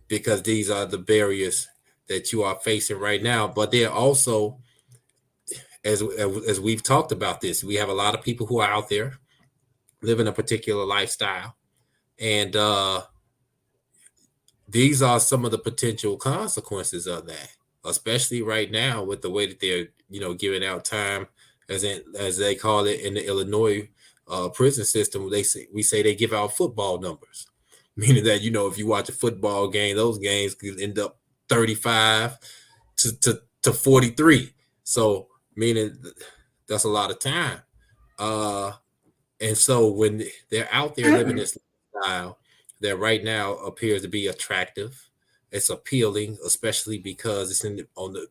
because these are the barriers that you are facing right now. But they're also, as we've talked about this, we have a lot of people who are out there living a particular lifestyle. And these are some of the potential consequences of that, especially right now with the way that they're, giving out time, as they call it in the Illinois prison system. We say they give out football numbers, meaning that, if you watch a football game, those games could end up 35 to 43. So meaning that's a lot of time. And so when they're out there living this lifestyle that right now appears to be attractive, it's appealing, especially because it's on the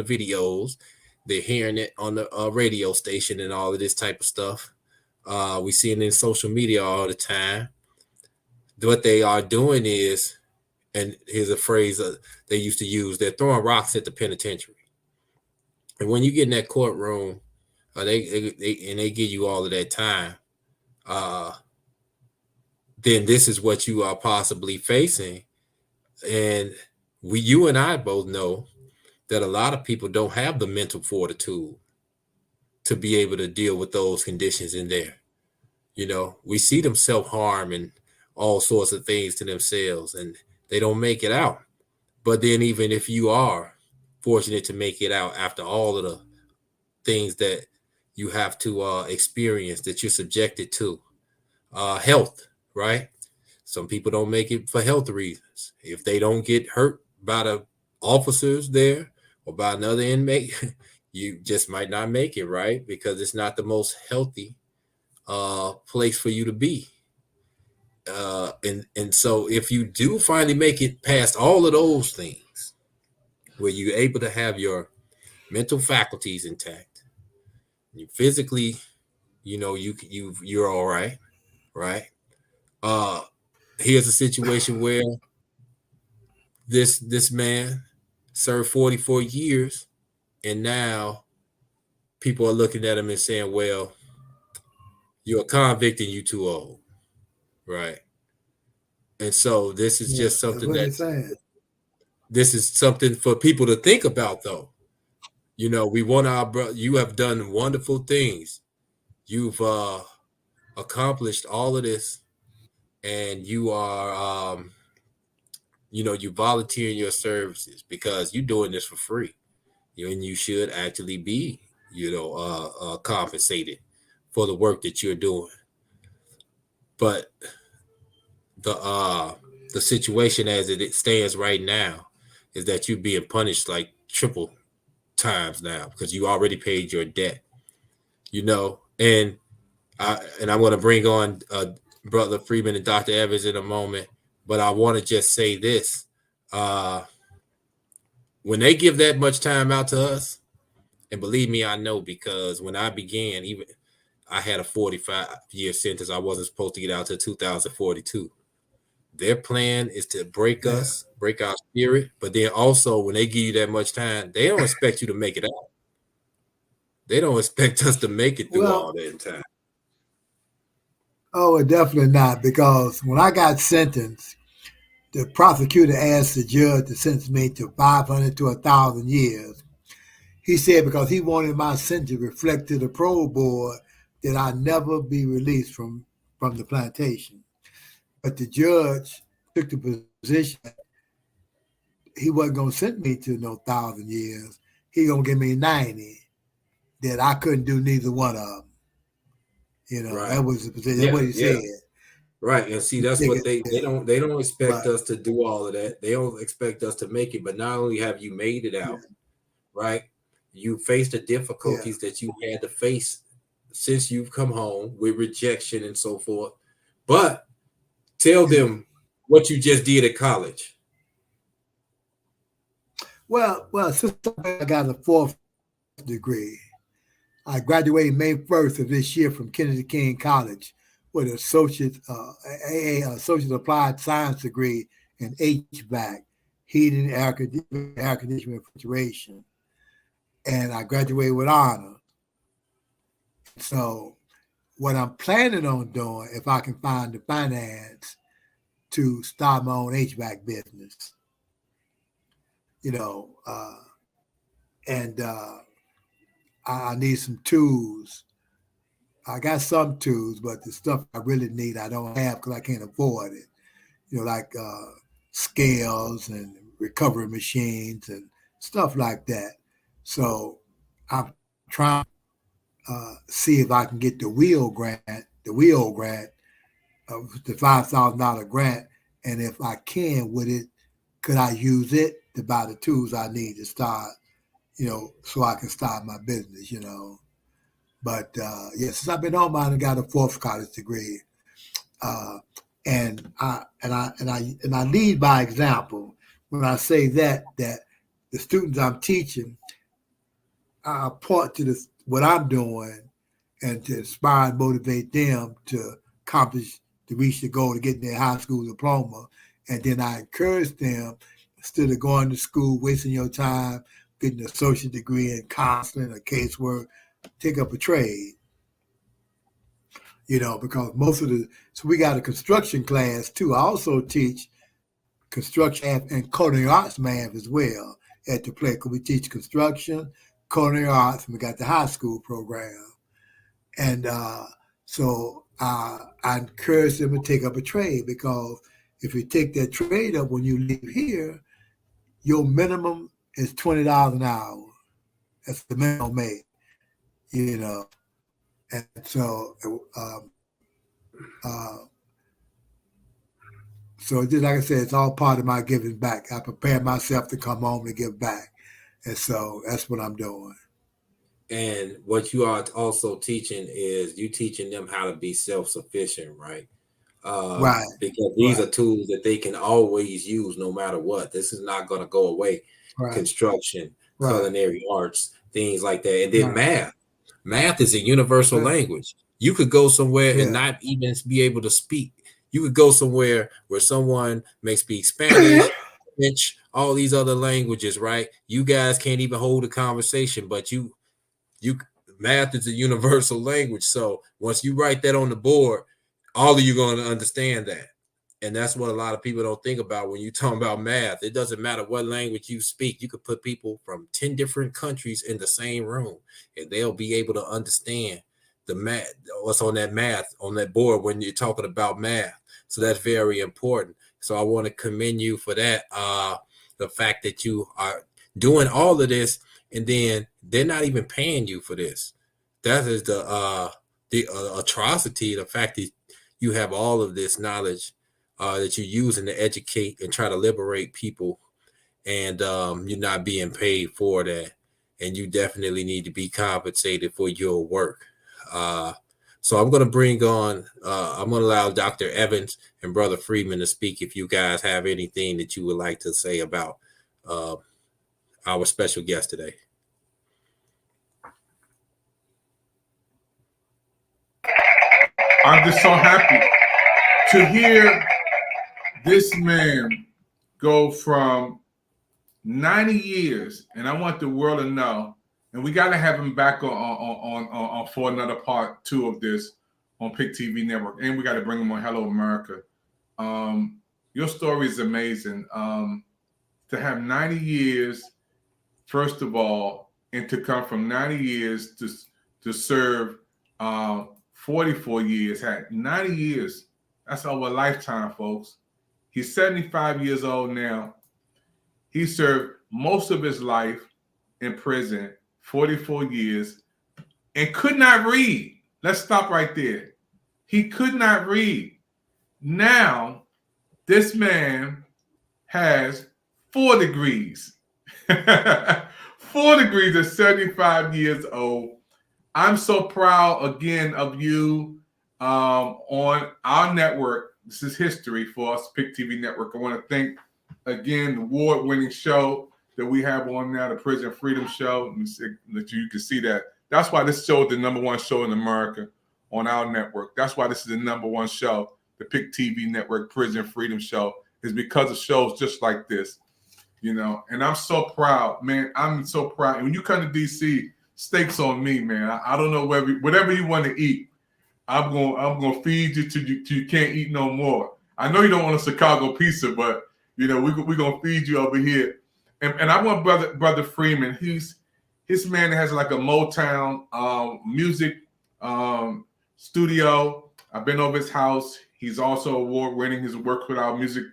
videos. They're hearing it on the radio station and all of this type of stuff. We see it in social media all the time. What they are doing is, and here's a phrase they used to use, they're throwing rocks at the penitentiary. And when you get in that courtroom, they give you all of that time, then this is what you are possibly facing. And you and I both know that a lot of people don't have the mental fortitude to be able to deal with those conditions in there. We see them self-harm and all sorts of things to themselves, and they don't make it out. But then even if you are fortunate to make it out after all of the things that you have to experience, that you're subjected to, health, right? Some people don't make it for health reasons. If they don't get hurt by the officers there or by another inmate, you just might not make it, right? Because it's not the most healthy place for you to be. And so if you do finally make it past all of those things, where you're able to have your mental faculties intact, you physically, you're all right, right? Here's a situation where this man served 44 years, and now people are looking at him and saying, well, you're a convict and you're too old, right? And so this is just something this is something for people to think about, though. We want our brother. You have done wonderful things. You've accomplished all of this, and you are, you volunteering your services because you're doing this for free. And you should actually be, compensated for the work that you're doing. But the situation as it stands right now is that you're being punished like triple times now because you already paid your debt. and I'm going to bring on Brother Freeman and Dr. Evans in a moment, but I want to just say this. When they give that much time out to us, and believe me, I know, because when I began, even I had a 45-year sentence. I wasn't supposed to get out till 2042. Their plan is to break us, break our spirit, but then also when they give you that much time, they don't expect you to make it out. They don't expect us to make it through all that time. Oh, definitely not, because when I got sentenced, the prosecutor asked the judge to sentence me to 500 to 1,000 years. He said because he wanted my sentence to reflect to the parole board that I never be released from the plantation. But the judge took the position he wasn't going to send me to no 1,000 years. He going to give me 90, that I couldn't do neither one of them. Right. That was the position. That's what he said. Right. And see, that's what they don't expect us to do all of that. They don't expect us to make it. But not only have you made it out, right? You faced the difficulties that you had to face since you've come home with rejection and so forth. But tell them what you just did at college. Well, since I got a 4th degree, I graduated May 1st of this year from Kennedy King College with an associate applied science degree in HVAC, heating, air conditioning, and refrigeration. And I graduated with honor. So what I'm planning on doing, if I can find the finance to start my own HVAC business, I need some tools. I got some tools, but the stuff I really need, I don't have because I can't afford it. Like scales and recovery machines and stuff like that. So I'm trying to see if I can get the WHEEL grant, the $5,000 grant. And if I can with it, could I use it to buy the tools I need to start, so I can start my business, But since I've been home, I got a 4th college degree. And I lead by example when I say that the students I'm teaching, I point to what I'm doing and to inspire and motivate them to reach the goal of getting their high school diploma. And then I encourage them, instead of going to school, wasting your time, getting an associate degree in counseling or casework, take up a trade. Because so we got a construction class too. I also teach construction and culinary arts math as well at the place. We teach construction, culinary arts, and we got the high school program. And so I encourage them to take up a trade, because if you take that trade up when you leave here, your minimum is $20 an hour. That's the minimum make, And so, so just like I said, it's all part of my giving back. I prepare myself to come home to give back. And so that's what I'm doing. And what you are also teaching is you teaching them how to be self-sufficient, right? Right. Because these are tools that they can always use no matter what. This is not going to go away. Right. Construction, culinary arts, things like that. And then math. Math is a universal language. You could go somewhere and not even be able to speak. You could go somewhere where someone may speak Spanish, French, all these other languages, right? You guys can't even hold a conversation, but math is a universal language. So once you write that on the board, all of you are going to understand that. And that's what a lot of people don't think about when you talk about math. It doesn't matter what language you speak. You could put people from 10 different countries in the same room, and they'll be able to understand the math, what's on that board when you're talking about math. So that's very important. So I want to commend you for that. The fact that you are doing all of this, and then they're not even paying you for this. That is the atrocity, the fact that you have all of this knowledge that you're using to educate and try to liberate people, and you're not being paid for that. And you definitely need to be compensated for your work. So I'm going to bring on, I'm going to allow Dr. Evans and Brother Freeman to speak if you guys have anything that you would like to say about our special guest today. I'm just so happy to hear this man go from 90 years, and I want the world to know, and we got to have him back on for another part 2 of this on Pick TV Network, and we got to bring him on Hello America. Your story is amazing. To have 90 years, first of all, and to come from 90 years to serve 44 years, had 90 years. That's over a lifetime, folks. He's 75 years old now. He served most of his life in prison, 44 years, and could not read. Let's stop right there. He could not read. Now, this man has 4 degrees. 4 degrees at 75 years old. I'm so proud again of you on our network. This is history for us, Pick TV Network. I want to thank again the award-winning show that we have on now, the Prison Freedom Show. That you can see that. That's why this show is the #1 show in America on our network. That's why this is the #1 show, the Pick TV Network Prison Freedom Show, is because of shows just like this, you know. And I'm so proud, man. I'm so proud. And when you come to DC, steaks on me, man. I don't know whatever you want to eat. I'm gonna feed you till you can't eat no more. I know you don't want a Chicago pizza, but you know we're gonna feed you over here. And I want brother Freeman. His man has like a Motown music studio. I've been over his house. He's also award-winning. He's worked with our music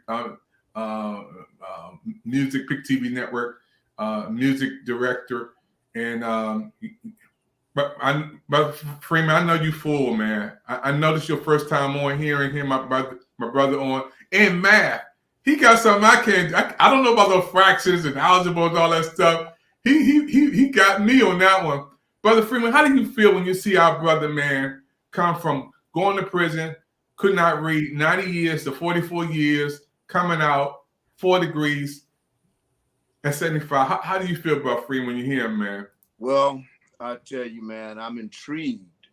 Pick TV Network music director. And but Freeman, I know you full, man. I know this your first time on here and hearing my brother on and math. He got something I can't. I don't know about those fractions and algebra and all that stuff. He got me on that one. Brother Freeman, how do you feel when you see our brother, man, come from going to prison, could not read, 90 years to 44 years, coming out, 4 degrees at 75? How do you feel, Brother Freeman, when you hear him, man? Well, I tell you, man, I'm intrigued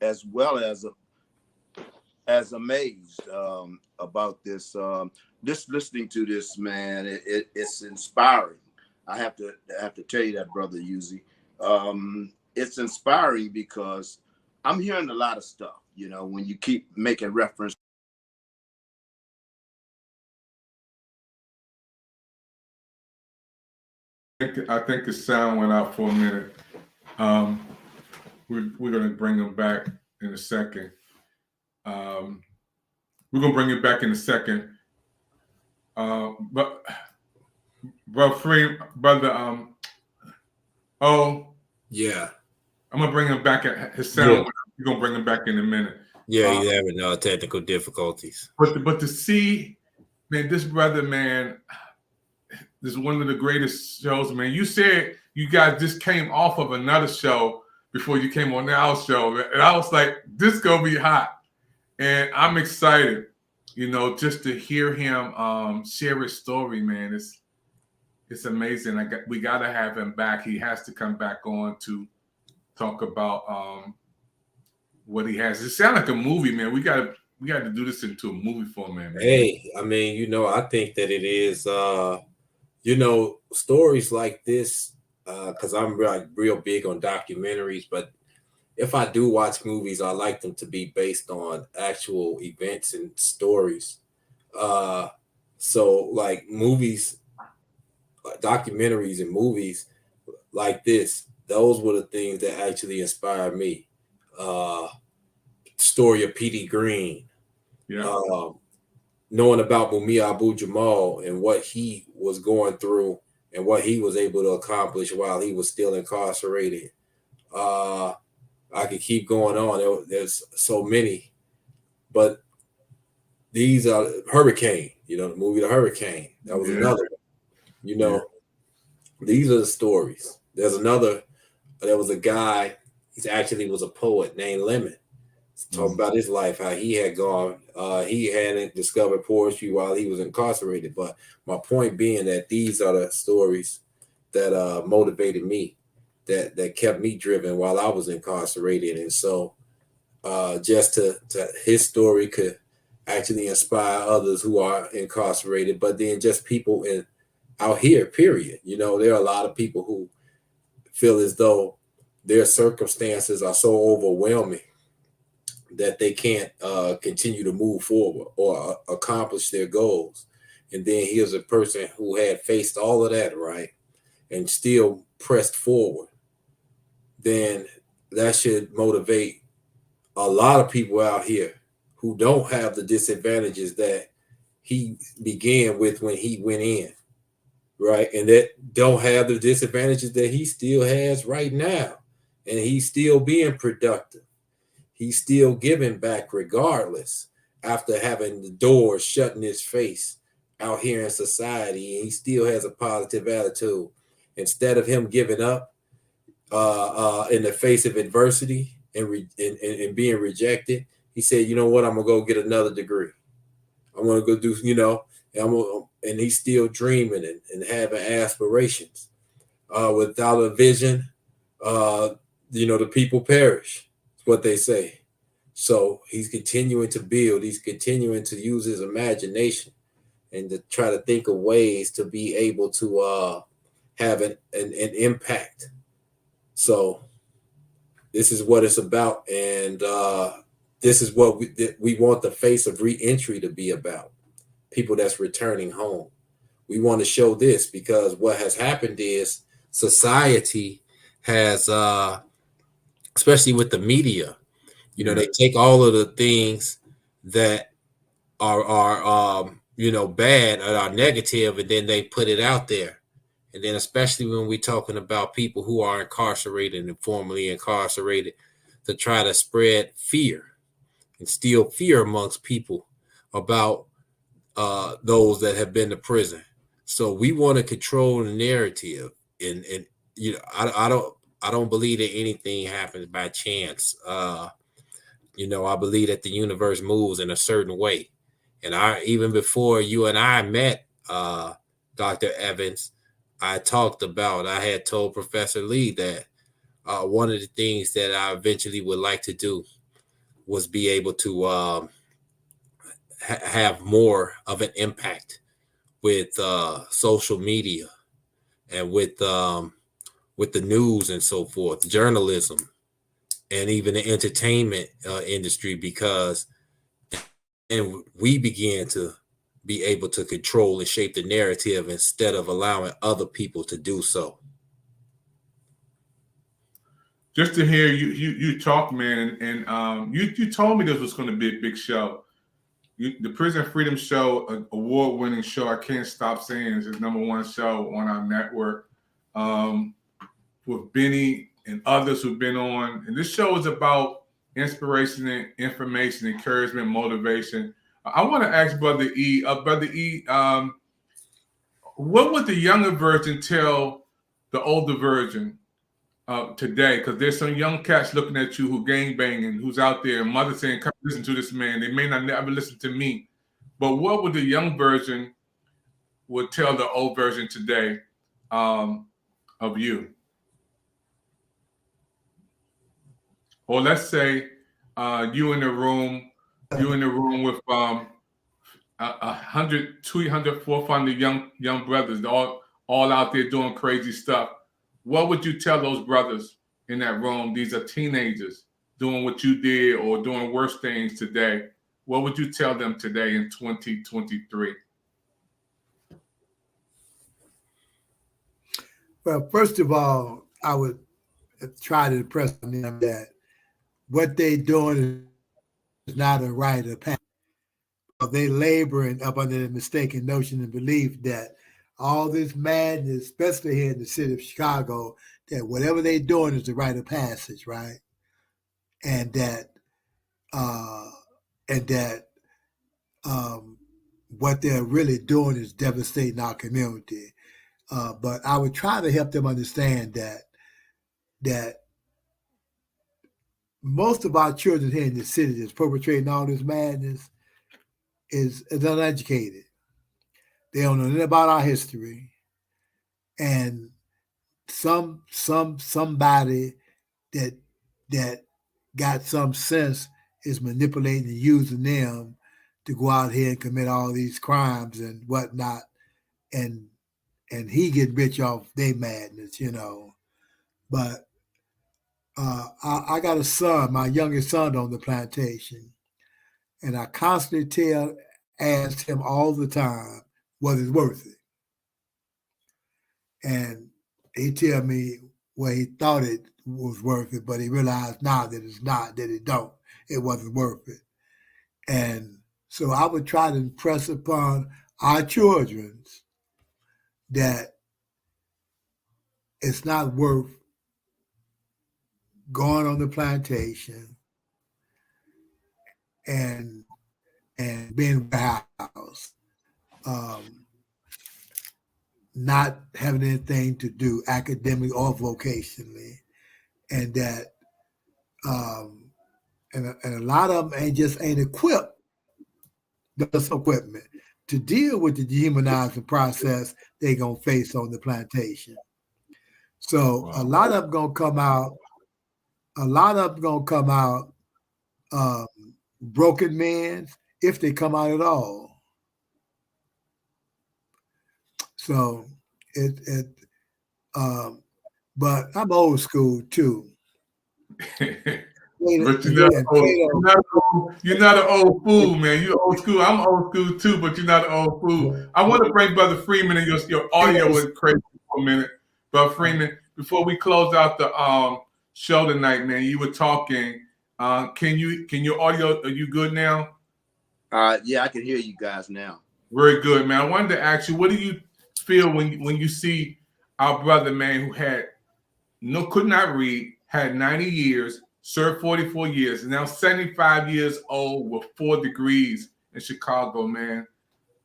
as well as amazed about this. Just listening to this, man, it's inspiring. I have to tell you that, Brother Uzi. It's inspiring because I'm hearing a lot of stuff. You know, when you keep making reference. I think the sound went out for a minute. We're going to bring him back in a second. We're going to bring him back in a second. But brother, yeah, I'm going to bring him back at his sound. Yeah. We're going to bring him back in a minute. Yeah, he's having technical difficulties. But to see, man, this brother, man, this is one of the greatest shows, man. You said you guys just came off of another show before you came on our show. And I was like, this is going to be hot. And I'm excited, you know, just to hear him share his story, man. It's amazing. We got to have him back. He has to come back on to talk about what he has. It sounds like a movie, man. We got to do this into a movie format, man. Hey, I mean, you know, I think that it is you know, stories like this, because I'm real big on documentaries, but if I do watch movies, I like them to be based on actual events and stories. So like movies, documentaries and movies like this, those were the things that actually inspired me. Story of P.D. Green. Yeah. Knowing about Mumia Abu-Jamal and what he was going through and what he was able to accomplish while he was still incarcerated. I could keep going on. There's so many, but these are Hurricane, you know, the movie The Hurricane. That was another one. You know, these are the stories. There was a guy He actually was a poet named Lemon. Talking about his life, how he had gone, he hadn't discovered poetry while he was incarcerated. But my point being that these are the stories that motivated me, that kept me driven while I was incarcerated. And so just to his story could actually inspire others who are incarcerated, but then just people out here, period. You know, there are a lot of people who feel as though their circumstances are so overwhelming that they can't continue to move forward or accomplish their goals. And then here's a person who had faced all of that, right, and still pressed forward. Then that should motivate a lot of people out here who don't have the disadvantages that he began with when he went in, right? And that don't have the disadvantages that he still has right now. And he's still being productive. He's still giving back regardless after having the doors shut in his face out here in society. And he still has a positive attitude. Instead of him giving up in the face of adversity and being rejected, he said, you know what, I'm going to go get another degree. I'm going to go do, you know, and he's still dreaming and having aspirations. Without a vision, you know, the people perish. That's what they say. So he's continuing to build. He's continuing to use his imagination and to try to think of ways to be able to have an impact. So this is what it's about. And this is what we want the face of re-entry to be about. People that's returning home. We want to show this because what has happened is society has, especially with the media, you know, they take all of the things that are you know, bad or are negative, and then they put it out there. And then especially when we're talking about people who are incarcerated and formerly incarcerated, to try to spread fear, instill fear amongst people about those that have been to prison. So we want to control the narrative, and you know, I don't believe that anything happens by chance. You know, I believe that the universe moves in a certain way. And even before you and I met, Dr. Evans, I had told Professor Lee that one of the things that I eventually would like to do was be able to have more of an impact with social media and with the news and so forth, journalism, and even the entertainment industry, because we began to be able to control and shape the narrative instead of allowing other people to do so. Just to hear you talk, man, and you told me this was going to be a big show. The Prison Freedom Show, an award-winning show. I can't stop saying it's his #1 show on our network. With Benny and others who've been on. And this show is about inspiration and information, encouragement, motivation. I want to ask Brother E, what would the younger version tell the older version today? Because there's some young cats looking at you who gangbanging, who's out there, and mother saying, come listen to this man. They may not ever listen to me. But what would the young version would tell the old version today of you? Or let's say you in the room with 100, 200, 400 young brothers, all out there doing crazy stuff. What would you tell those brothers in that room? These are teenagers doing what you did or doing worse things today. What would you tell them today in 2023? Well, first of all, I would try to impress on them that what they doing is not a rite of passage. They laboring up under the mistaken notion and belief that all this madness, especially here in the city of Chicago, that whatever they're doing is a rite of passage, right? And that what they're really doing is devastating our community. But I would try to help them understand that most of our children here in the city that's perpetrating all this madness is uneducated. They don't know anything about our history. And somebody that got some sense is manipulating and using them to go out here and commit all these crimes and whatnot. And he get rich off their madness, you know. But I got a son, my youngest son on the plantation, and I constantly ask him all the time, was it worth it? And he tell me, well, he thought it was worth it, but he realized now that it's not, that it wasn't worth it. And so I would try to impress upon our children that it's not worth going on the plantation and being warehouse, not having anything to do academically or vocationally, and that and a lot of them ain't equipped, there's equipment to deal with the dehumanizing process they're gonna face on the plantation. So a lot of them gonna come out. Broken men, if they come out at all. So but I'm old school too. But you're not an old fool, man. You're old school. I'm old school too, but you're not an old fool. I want to bring Brother Freeman in. Your audio was crazy for a minute. Brother Freeman, before we close out the show tonight, man, you were talking. Can your audio, are you good now? Yeah, I can hear you guys now. Very good, man. I wanted to ask you, what do you feel when you see our brother, man, who could not read, had 90 years, served 44 years, and now 75 years old with 4 degrees in Chicago, man.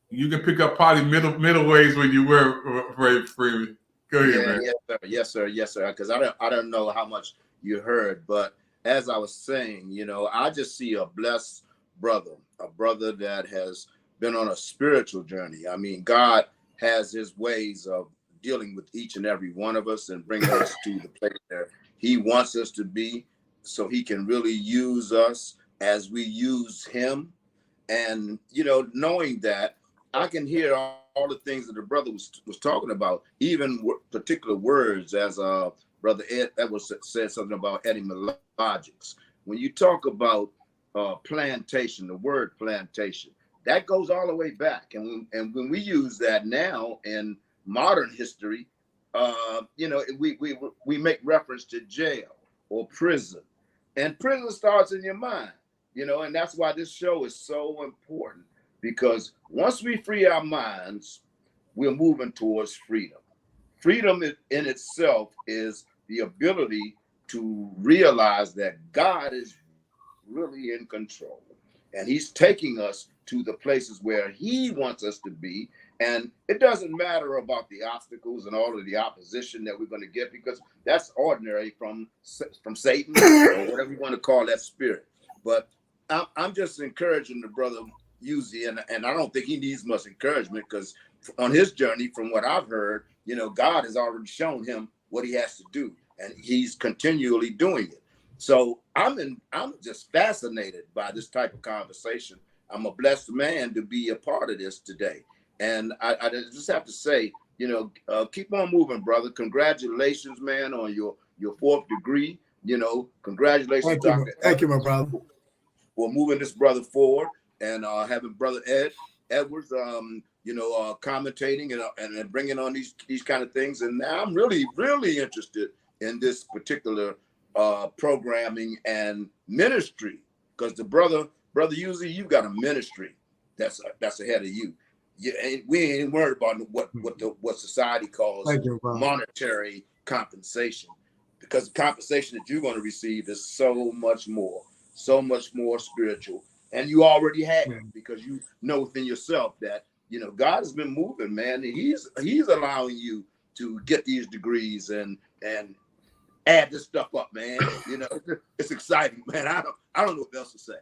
You can pick up probably middle ways when you were very free. Go ahead, man. Yes, sir. Because I don't know how much you heard, but as I was saying, you know, I just see a blessed brother, a brother that has been on a spiritual journey. I mean, God has his ways of dealing with each and every one of us and bringing us to the place where he wants us to be, so he can really use us as we use him. And, you know, knowing that, I can hear all the things that the brother was talking about, even particular words, as Brother Ed Edwards said something about etymologics. When you talk about plantation, the word plantation, that goes all the way back. And when we use that now in modern history, you know, we make reference to jail or prison. And prison starts in your mind, you know, and that's why this show is so important, because once we free our minds, we're moving towards freedom. Freedom in itself is the ability to realize that God is really in control, and he's taking us to the places where he wants us to be. And it doesn't matter about the obstacles and all of the opposition that we're going to get, because that's ordinary from Satan or whatever you want to call that spirit. But I'm just encouraging the brother Uzi, and I don't think he needs much encouragement, because on his journey, from what I've heard, you know, God has already shown him what he has to do, and he's continually doing it. So I'm just fascinated by this type of conversation. I'm a blessed man to be a part of this today. And I just have to say, you know, keep on moving, brother. Congratulations, man, on your 4th degree. You know, congratulations, Dr. Thank you, my brother. For moving this brother forward, and having Brother Edwards, you know, commentating and bringing on these kind of things. And now I'm really, really interested in this particular programming and ministry, because the brother Uzi, you've got a ministry that's ahead of you. We ain't worried about what society calls monetary compensation, because the compensation that you're going to receive is so much more spiritual, and you already have it, because you know within yourself that, you know, God has been moving, man, and he's allowing you to get these degrees and add this stuff up, man. You know, it's exciting, man. I don't know what else to say.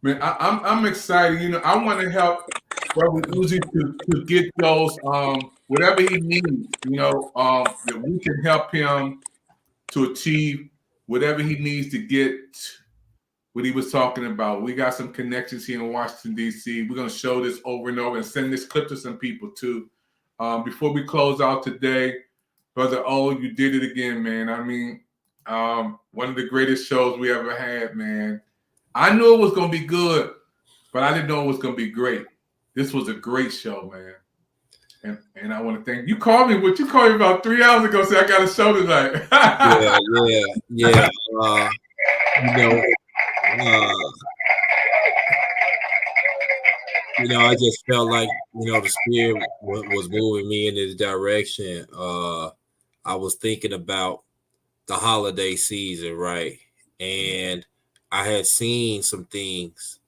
Man, I'm excited. You know, I want to help Brother Uzi to get those whatever he needs. You know, that we can help him to achieve whatever he needs to get what he was talking about. We got some connections here in Washington, D.C. We're gonna show this over and over and send this clip to some people too. Before we close out today, Brother O, you did it again, man. I mean, one of the greatest shows we ever had, man. I knew it was going to be good, but I didn't know it was going to be great. This was a great show, man. And I want to thank you. Called me about 3 hours ago, saying I got a show tonight. Yeah. I just felt like, the Spirit was moving me in this direction. I was thinking about the holiday season, right? And I had seen some things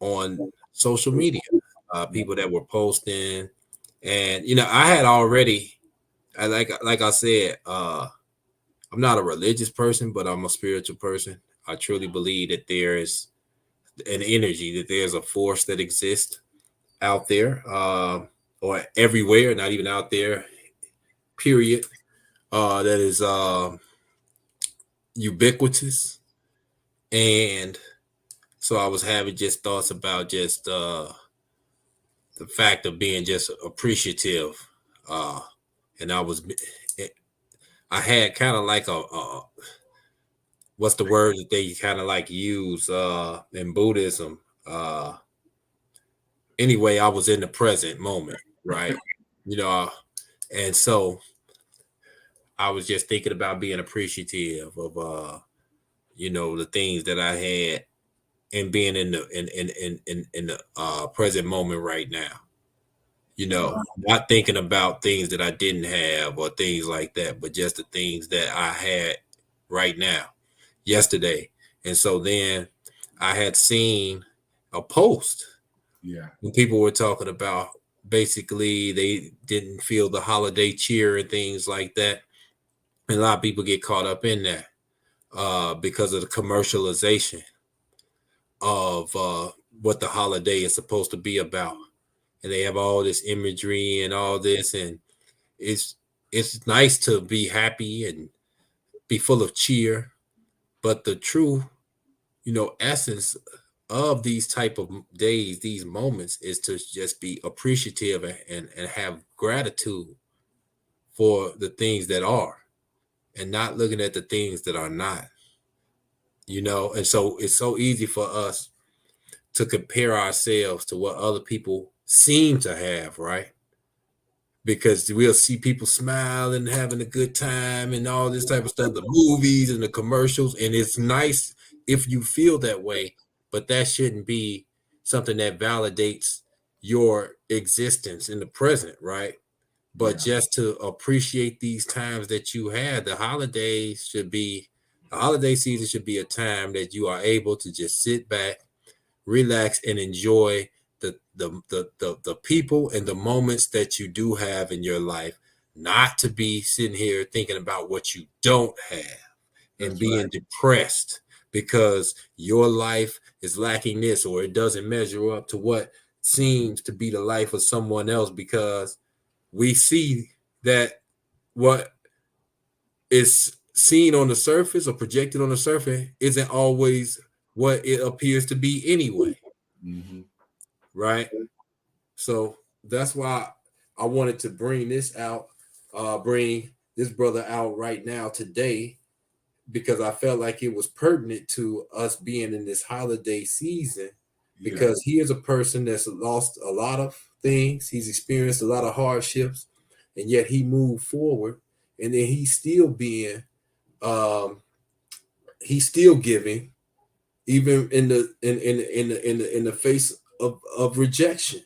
on social media, people that were posting, and I had already, like I said, I'm not a religious person, but I'm a spiritual person. I truly believe that there is an energy, that there's a force that exists out there, or everywhere, not even out there, period, that is ubiquitous. And so I was having just thoughts about just the fact of being just appreciative. And I had kind of like what's the word that they kind of like use in Buddhism? Anyway, I was in the present moment, right? And so I was just thinking about being appreciative of the things that I had and being in the present moment right now. Not thinking about things that I didn't have or things like that, but just the things that I had right now, yesterday. And so then I had seen a post when people were talking about basically they didn't feel the holiday cheer and things like that. And a lot of people get caught up in that. Because of the commercialization of what the holiday is supposed to be about. And they have all this imagery and all this, and it's nice to be happy and be full of cheer, but the true, essence of these type of days, these moments, is to just be appreciative and have gratitude for the things that are, and not looking at the things that are not, and so it's so easy for us to compare ourselves to what other people seem to have, right? Because we'll see people smiling, having a good time and all this type of stuff, the movies and the commercials, and it's nice if you feel that way, but that shouldn't be something that validates your existence in the present, right? But just to appreciate these times that you had, the holiday season should be a time that you are able to just sit back, relax, and enjoy the people and the moments that you do have in your life, not to be sitting here thinking about what you don't have and being depressed because your life is lacking this, or it doesn't measure up to what seems to be the life of someone else, because we see that what is seen on the surface or projected on the surface isn't always what it appears to be anyway. Right? So that's why I wanted to bring this out, bring this brother out right now today, because I felt like it was pertinent to us being in this holiday season, because he is a person that's lost a lot of things. He's experienced a lot of hardships, and yet he moved forward, and then he's still being he's still giving, even in the face of rejection,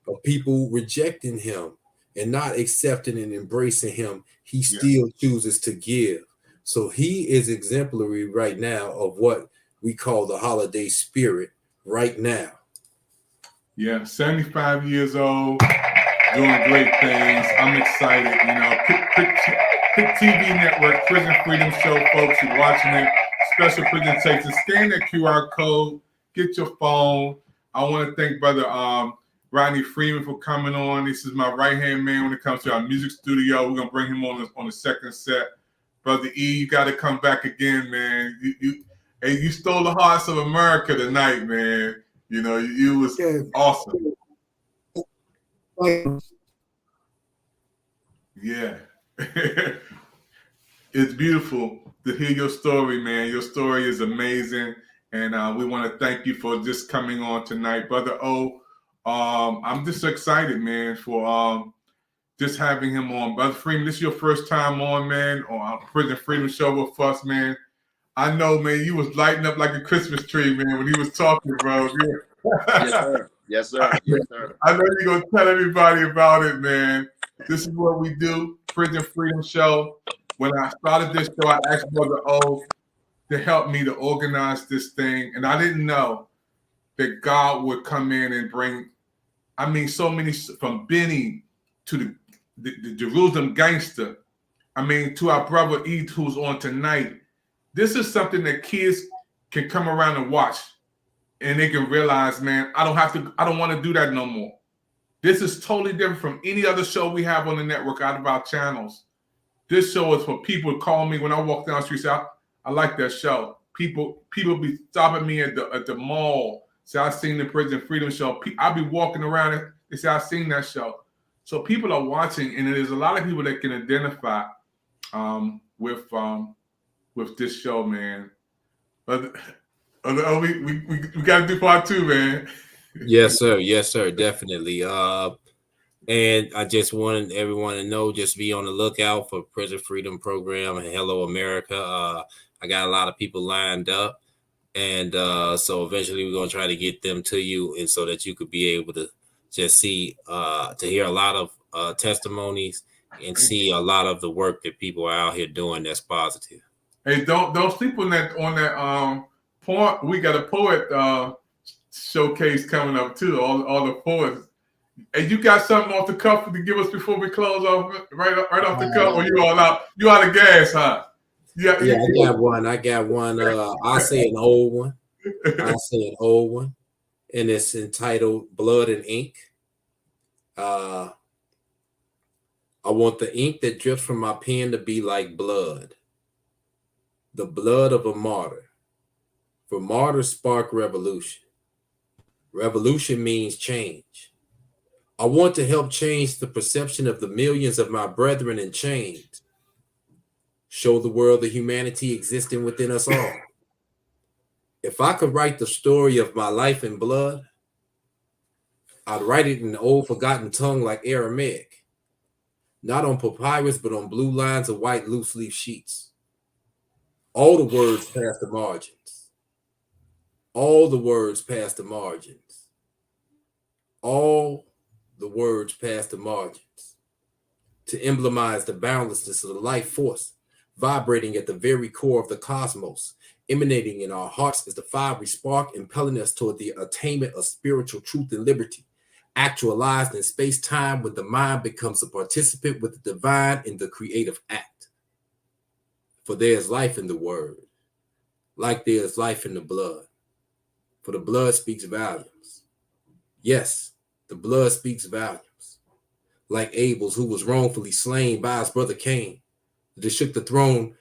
of people rejecting him and not accepting and embracing him. He still chooses to give. So he is exemplary right now of what we call the holiday spirit right now. 75 years old, doing great things. I'm excited. Pick TV Network, Prison Freedom Show, folks. You're watching it. Special presentation. Scan that QR code. Get your phone. I want to thank Brother Rodney Freeman for coming on. This is my right-hand man when it comes to our music studio. We're going to bring him on the second set. Brother E, you got to come back again, man. You stole the hearts of America tonight, man. You know, you was awesome. Yeah. It's beautiful to hear your story, man. Your story is amazing. And we want to thank you for just coming on tonight. Brother O, I'm just excited, man, for just having him on. Brother Freeman, this is your first time on, man, on Prison Freedom Show with us, man. I know, man, you was lighting up like a Christmas tree, man, when he was talking, bro. Yes, sir. Yes, sir. Yes, sir. I know you're going to tell everybody about it, man. This is what we do, Prison Freedom Show. When I started this show, I asked Brother O to help me to organize this thing. And I didn't know that God would come in and bring, so many, from Benny to the Jerusalem Gangster, to our brother E, who's on tonight. This is something that kids can come around and watch, and they can realize, man, I don't want to do that no more. This is totally different from any other show we have on the network out of our channels. This show is for people to call me when I walk down the street, say, I like that show. People be stopping me at the mall, say, I seen the Prison Freedom Show. I'll be walking around and they say, I seen that show. So people are watching, and there's a lot of people that can identify with this show, man. But we got to do part 2, man. Yes, sir. Yes, sir. Definitely. And I just wanted everyone to know, just be on the lookout for Prison Freedom Program and Hello America. I got a lot of people lined up, and so eventually we're going to try to get them to you, and so that you could be able to just see, to hear a lot of testimonies and see a lot of the work that people are out here doing that's positive. Hey, don't sleep on that point. We got a poet showcase coming up too. All the poets. And you got something off the cuff to give us before we close off right off the cuff, or you all out? You out of gas, huh? Yeah, I got one. I'll say an old one. And it's entitled Blood and Ink. I want the ink that drips from my pen to be like blood, the blood of a martyr. For martyrs spark revolution. Revolution means change. I want to help change the perception of the millions of my brethren in chains. Show the world the humanity existing within us all. If I could write the story of my life in blood, I'd write it in an old forgotten tongue like Aramaic, not on papyrus, but on blue lines of white loose leaf sheets. All the words past the margins. All the words past the margins. All the words past the margins. To emblemize the boundlessness of the life force, vibrating at the very core of the cosmos, emanating in our hearts as the fiery spark, impelling us toward the attainment of spiritual truth and liberty, actualized in space-time when the mind becomes a participant with the divine in the creative act. For there is life in the word, like there is life in the blood. For the blood speaks volumes. Yes, the blood speaks volumes. Like Abel's, who was wrongfully slain by his brother Cain, that shook the throne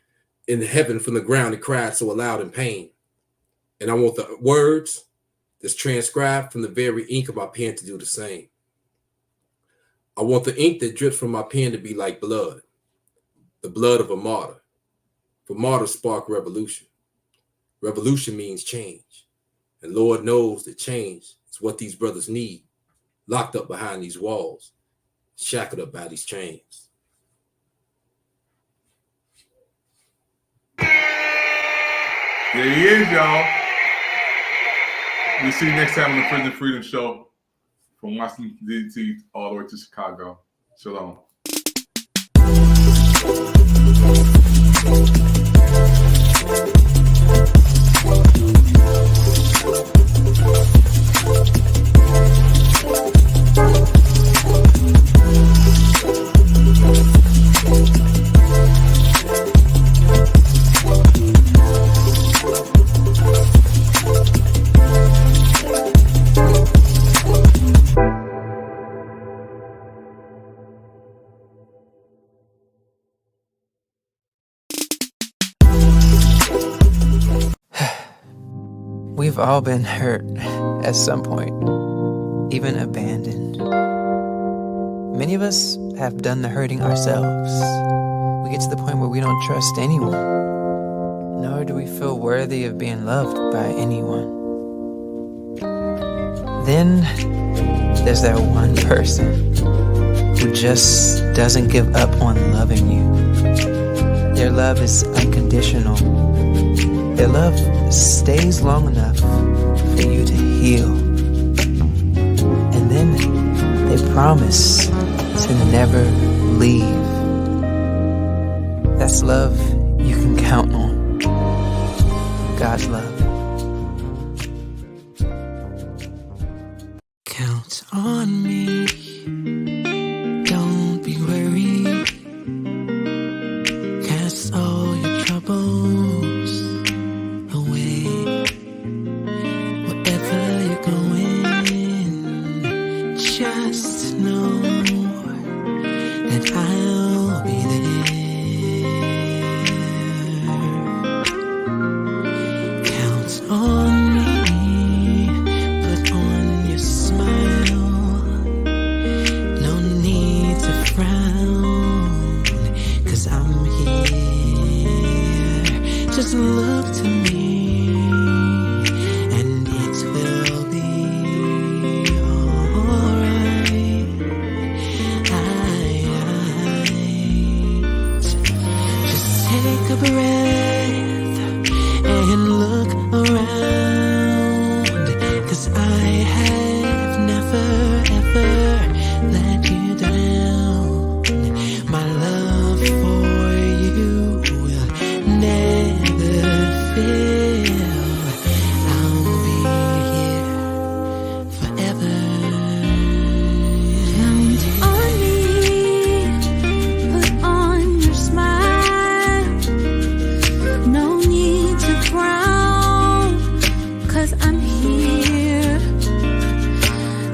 in heaven from the ground and cried so aloud in pain. And I want the words that's transcribed from the very ink of my pen to do the same. I want the ink that drips from my pen to be like blood, the blood of a martyr. For martyrs spark revolution. Revolution means change. And Lord knows that change is what these brothers need, locked up behind these walls, shackled up by these chains. There he is, y'all. We'll see you next time on the Prison Freedom Show from Washington, D.C. all the way to Chicago. Shalom. We've all been hurt at some point, even abandoned. Many of us have done the hurting ourselves. We get to the point where we don't trust anyone, nor do we feel worthy of being loved by anyone. Then there's that one person who just doesn't give up on loving you. Their love is unconditional. Their love stays long enough for you to heal. And then they promise to never leave. That's love you can count on. God's love. Count on me. Don't be worried. Cast all your troubles away. Wherever you're going, just know that I'll be there. Count on me. Put on your smile. No need to frown, 'cause I'm here. Just look to me, and it will be alright. Just take a breath and look around, 'cause I have never ever let you down. My love for you will never fail. I'll be here forever. Count on me. Put on your smile. No need to frown, 'cause I'm here.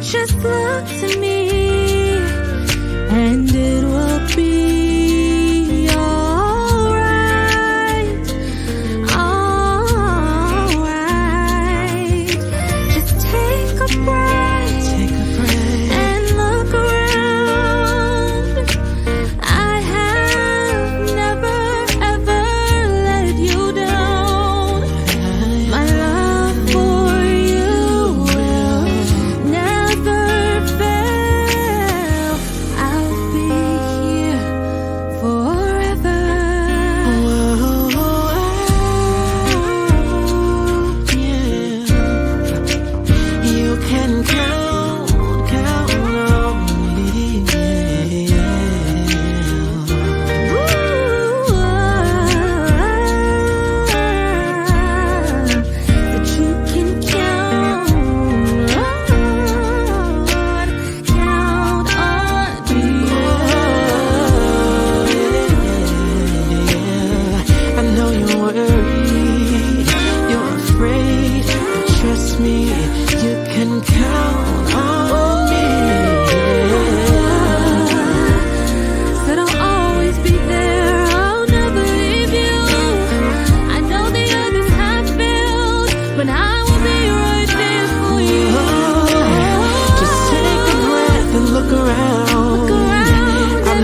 Just look to me, and it will be alright. Alright. Just take a breath. And look around. I have never ever let you down. My love for you will never fail. I'll be here forever. Yeah. You can count on me. But you can count on me. I know you're worried, you're afraid, but trust me, you can count on me. Said I'll always be there, I'll never leave you. I know the others have failed, but I will be right there for you. Just take a breath and look around. I'll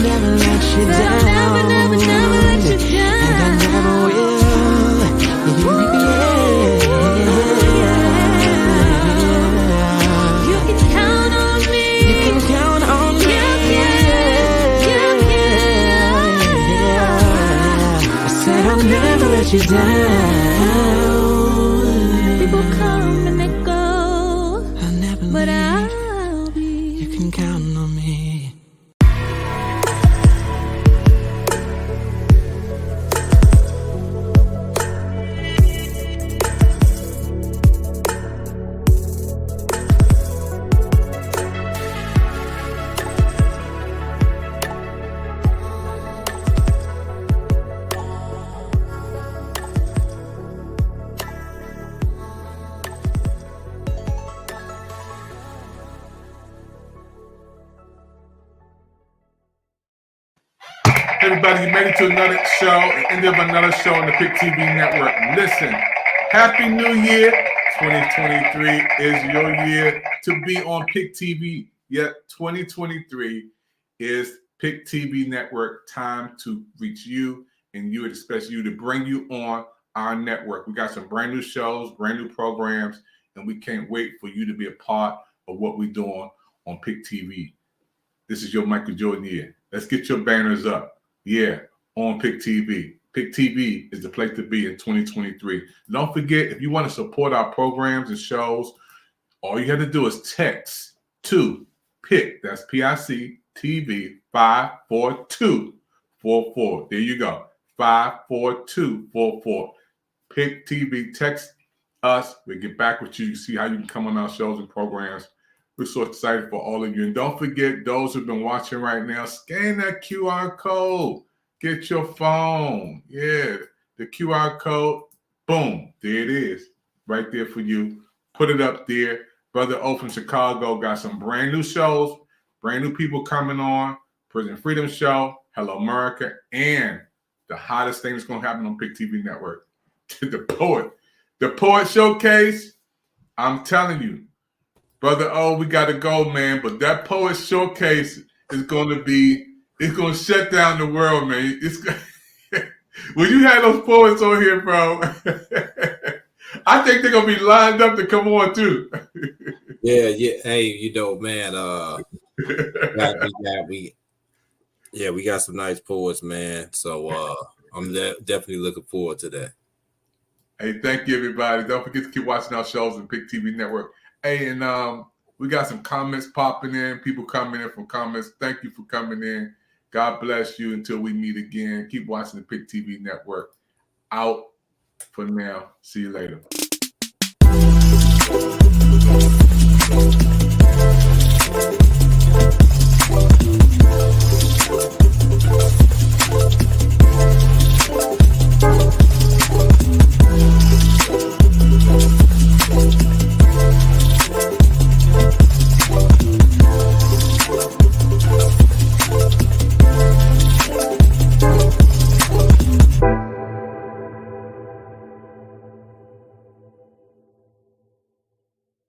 never let you down. Never let you down. And I never will. You can count on me. You can count on me. I said I'll never let you down. People come and they go, I'll never but I'll be. You can count on me. Everybody, you made it to another show, the end of another show on the Pick TV network. Listen, Happy New Year. 2023 is your year to be on Pick TV. Yet 2023 is Pick TV Network time to reach you, and you, especially you, to bring you on our network. We got some brand new shows, brand new programs, and we can't wait for you to be a part of what we're doing on Pick TV. This is your Michael Jordan year. Let's get your banners up. Yeah, on Pick TV. Pick TV is the place to be in 2023. Don't forget, if you want to support our programs and shows, all you have to do is text to PIC, that's PIC TV 54244. There you go, 54244. Pick TV, text us. We'll get back with you. See how you can come on our shows and programs. We're so excited for all of you. And don't forget, those who've been watching right now, scan that QR code. Get your phone. Yeah, the QR code. Boom. There it is. Right there for you. Put it up there. Brother O from Chicago got some brand new shows, brand new people coming on. Prison Freedom Show, Hello America, and the hottest thing that's going to happen on Pick TV Network, The Poet Showcase. I'm telling you, Brother O, we got to go, man. But that Poet Showcase is going to be, it's going to shut down the world, man. It's when you had those poets on here, bro, I think they're going to be lined up to come on, too. Yeah. Hey, you know, man, we got some nice poets, man. So I'm definitely looking forward to that. Hey, thank you, everybody. Don't forget to keep watching our shows on Pick TV Network. Hey, and we got some comments popping in. People coming in from comments. Thank you for coming in. God bless you until we meet again. Keep watching the Pick TV Network. Out for now. See you later.